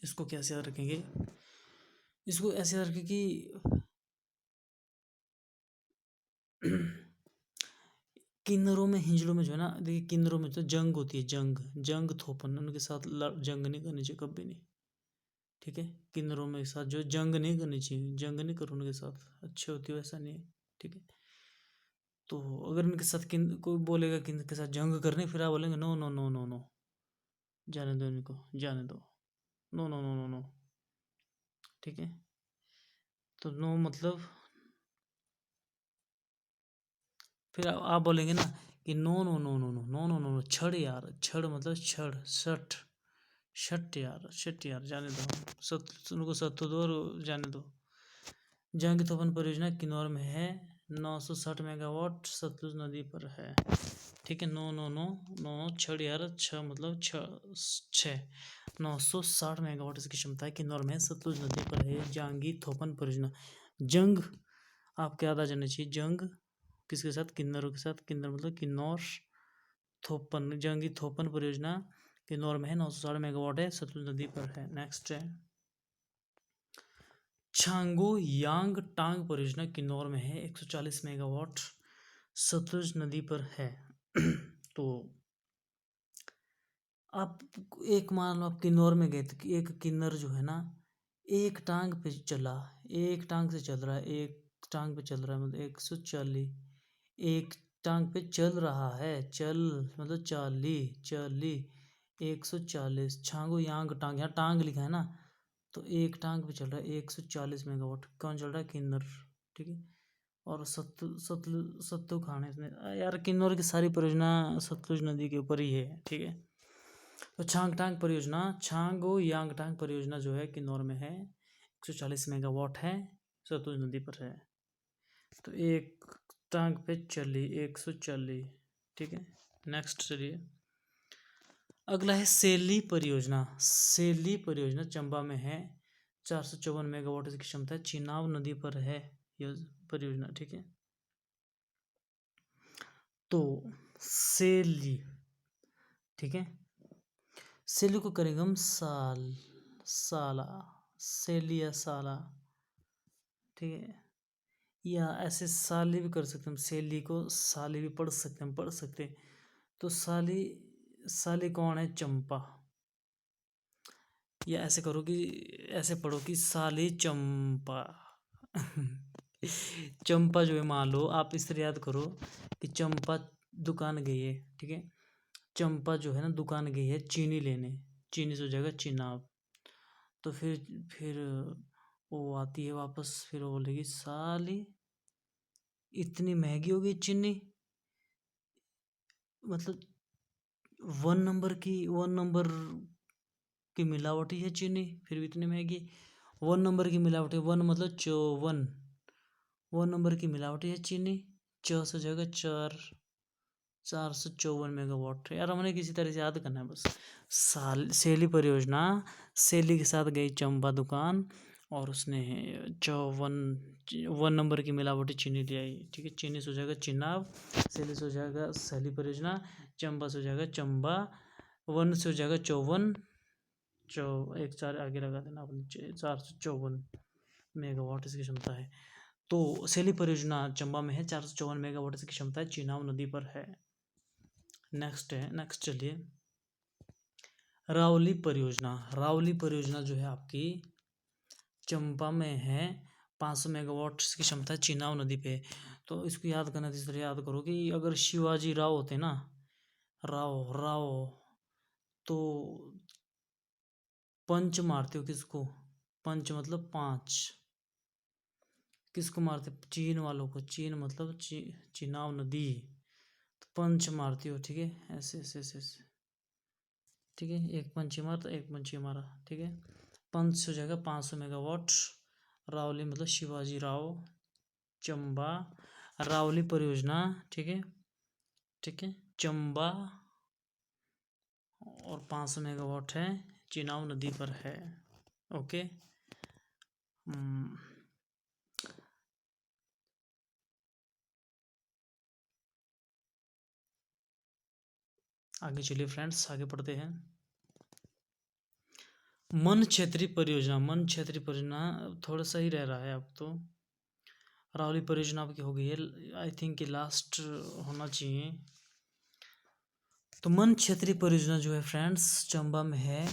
इसको कैसे याद रखेंगे? इसको ऐसे याद रखें कि किन्नरों में, हिजड़ों में जो है ना, देखिए किन्नरों में तो जंग होती है, जंग, जंग थोपन, उनके साथ जंग नहीं करनी चाहिए कभी नहीं। ठीक है, किन्नरों में साथ जो जंग नहीं करनी चाहिए, जंग नहीं करो उनके साथ, अच्छे होती हो ऐसा नहीं है। ठीक है, तो अगर उनके साथ कोई बोलेगा कि इनके साथ जंग करनी, फिर आप बोलेंगे no no no no no, जाने दो इनको, जाने दो, no no no no no. ठीक है, तो नो मतलब फिर आप बोलेंगे ना कि no no no no no no no no no, छड़ यार, छड़ मतलब छड़, शट, शट यार, शट यार, जाने दो, उनको सत्तू दो और जाने दो। जंग थोपन परियोजना किन्नौर में है, 960 मेगावाट, सतलुज नदी पर है। ठीक है, नो नो नो नो, छड़ यार, छ मतलब छः, 960 मेगावाट इसकी क्षमता है, किन्नौर में है, सतलुज नदी पर है। जांगी थोपन परियोजना, जंग आपको याद आ जाना चाहिए, जंग किसके साथ? किन्नरों के साथ, किन्नर मतलब किन्नौर, थोपन, जंगी थोपन परियोजना किन्नौर में है, 960 मेगावाट है, सतलुज नदी पर है। नेक्स्ट है छांगो यांग टांग परियोजना किन्नौर में है, 140 मेगावाट, सतलुज नदी पर है। तो आप एक मान लो आप किन्नौर में गए तो एक किन्नर जो है ना, एक टांग पे चला, एक टांग से चल रहा है, एक टांग पे चल रहा है मतलब 140, एक टांग पे चल रहा है, चल मतलब चाली, चाली, 140, छांगो यांग टांग, यहाँ टांग लिखा है ना, तो एक टांग पे चल रहा है 140 मेगावाट, कौन चल रहा है? किन्नर। ठीक है, और सत्तू खाने इसमें यार, किन्नौर की सारी परियोजना सतलुज नदी के ऊपर ही है। ठीक है, तो छांगटांग परियोजना, छांगो यांगटांग परियोजना जो है किन्नौर में है, 140 मेगावाट है, सतलुज नदी पर है। तो एक टांग पे चली 140। ठीक है, नेक्स्ट चलिए। अगला है सेली परियोजना। सेली परियोजना चंबा में है, 454 मेगावाट की क्षमता है, चिनाब नदी पर है यह परियोजना। ठीक है, तो सेली, ठीक है, सेली को करेंगे हम साला, सेली या साला। ठीक है, या ऐसे साली भी कर सकते हैं हम, सेली को साली भी पढ़ सकते हैं, हम पढ़ सकते हैं। तो साली, साली कौन है? चंपा। या ऐसे करो कि, ऐसे पढ़ो कि साली चंपा। चंपा जो है, मान लो आप इस तरह याद करो कि चंपा दुकान गई है, ठीक है। चंपा जो है ना दुकान गई है चीनी लेने, चीनी से हो जाएगा चिनाब। तो फिर वो आती है वापस, फिर वो बोलेगी साली इतनी महंगी हो गई चीनी, मतलब 1 नंबर की मिलावटी है चीनी, फिर भी इतनी महंगी। 1 नंबर की मिलावटी, 1 मतलब 54, 1 नंबर की मिलावटी है चीनी। से जगह 454 मेगावाट। यार हमने किसी तरह से याद करना है बस। सेली परियोजना, सेली के साथ गई चंपा दुकान और उसने 1 नंबर की मिलावटी चीनी ले आई, ठीक है। चीनी से हो जाएगा चिनाब, सेली से हो जाएगा सेली परियोजना, चंपा से हो जाएगा चंबा, 1 से हो जाएगा 54, एक 4 आगे लगा देना अपने, 454 मेगावाट इसकी क्षमता है। तो सेली परियोजना चंबा में है, 454 मेगावाट इसकी क्षमता है, चिनाब नदी पर है। नेक्स्ट चलिए, रावली परियोजना। रावली परियोजना जो है आपकी चंपा में है, 500 मेगावाट की क्षमता है, चिनाब नदी पे। तो इसको याद करना, इस तरह याद करो कि अगर शिवाजी राव होते ना, राव तो पंच मारते हो किसको, पंच मतलब 5, किसको मारते, चीन वालों को, चीन मतलब चिनाब नदी, तो पंच मारती हो, ठीक है। ऐसे ऐसे ऐसे ऐसे, ठीक है। एक पंच मारा तो एक पंच मारा, ठीक है। पंच हो जाएगा 500 मेगावाट। रावली मतलब शिवाजी राव, चंबा, रावली परियोजना, ठीक है, ठीक है। चंबा और 500 मेगावाट है, चिनाब नदी पर है। ओके। आगे चलिए फ्रेंड्स, आगे पढ़ते हैं। मन क्षेत्रीय परियोजना, मन क्षेत्रीय परियोजना थोड़ा सा ही रह रहा है अब तो। रावली परियोजना आपकी हो गई है, आई थिंक कि लास्ट होना चाहिए। तो मन क्षेत्रीय परियोजना जो है फ्रेंड्स चंबा में है,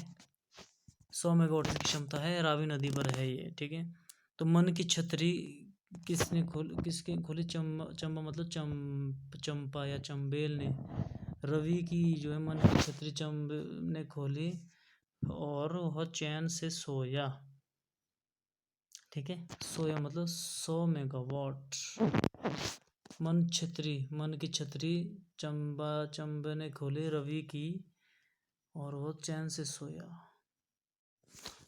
100 मेगावाट की क्षमता है, रावी नदी पर है ये, ठीक है। तो मन की छतरी किसने खोली, चंबा मतलब चंपा या चंबेल ने, रवि की जो है मन की छतरी चंबेल ने खोली और वह चैन से सोया, ठीक है। सोया मतलब 100 मेगावाट। मन की छतरी चंबे ने खोली रवि की और वह चैन से सोया।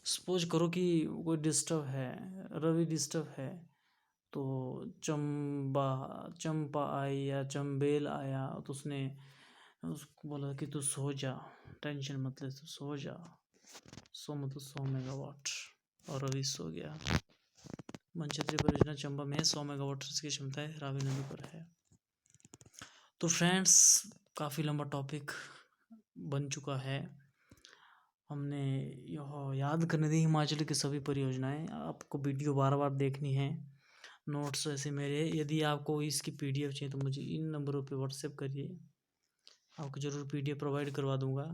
सपोज करो कि कोई डिस्टर्ब है, रवि डिस्टर्ब है, तो चंपा आई या चंबेल आया, तो उसने उसको बोला कि तू सो जा, टेंशन मत ले, तू सो जा। 100 मतलब 100 मेगावाट, और रवि सो गया। मन क्षेत्रीय परियोजना चंबा में 100 मेगावाट की क्षमता है, रावी नदी पर है। तो फ्रेंड्स काफ़ी लंबा टॉपिक बन चुका है, हमने यह याद करने दी हिमाचल की सभी परियोजनाएं। आपको वीडियो बार बार देखनी है, नोट्स ऐसे मेरे, यदि आपको इसकी पीडीएफ चाहिए तो मुझे इन नंबरों पे व्हाट्सएप करिए, आपको ज़रूर पीडीएफ प्रोवाइड करवा दूंगा।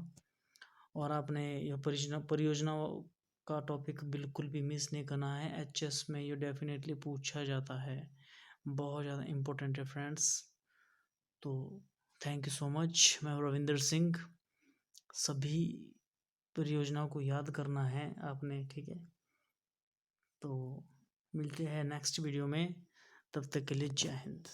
और आपने यह परियोजना का टॉपिक बिल्कुल भी मिस नहीं करना है, एचएस में ये डेफिनेटली पूछा जाता है, बहुत ज़्यादा इम्पोर्टेंट है फ्रेंड्स। तो थैंक यू सो मच, मैं रविंदर सिंह। सभी परियोजनाओं को याद करना है आपने, ठीक है। तो मिलते हैं नेक्स्ट वीडियो में, तब तक के लिए जय हिंद।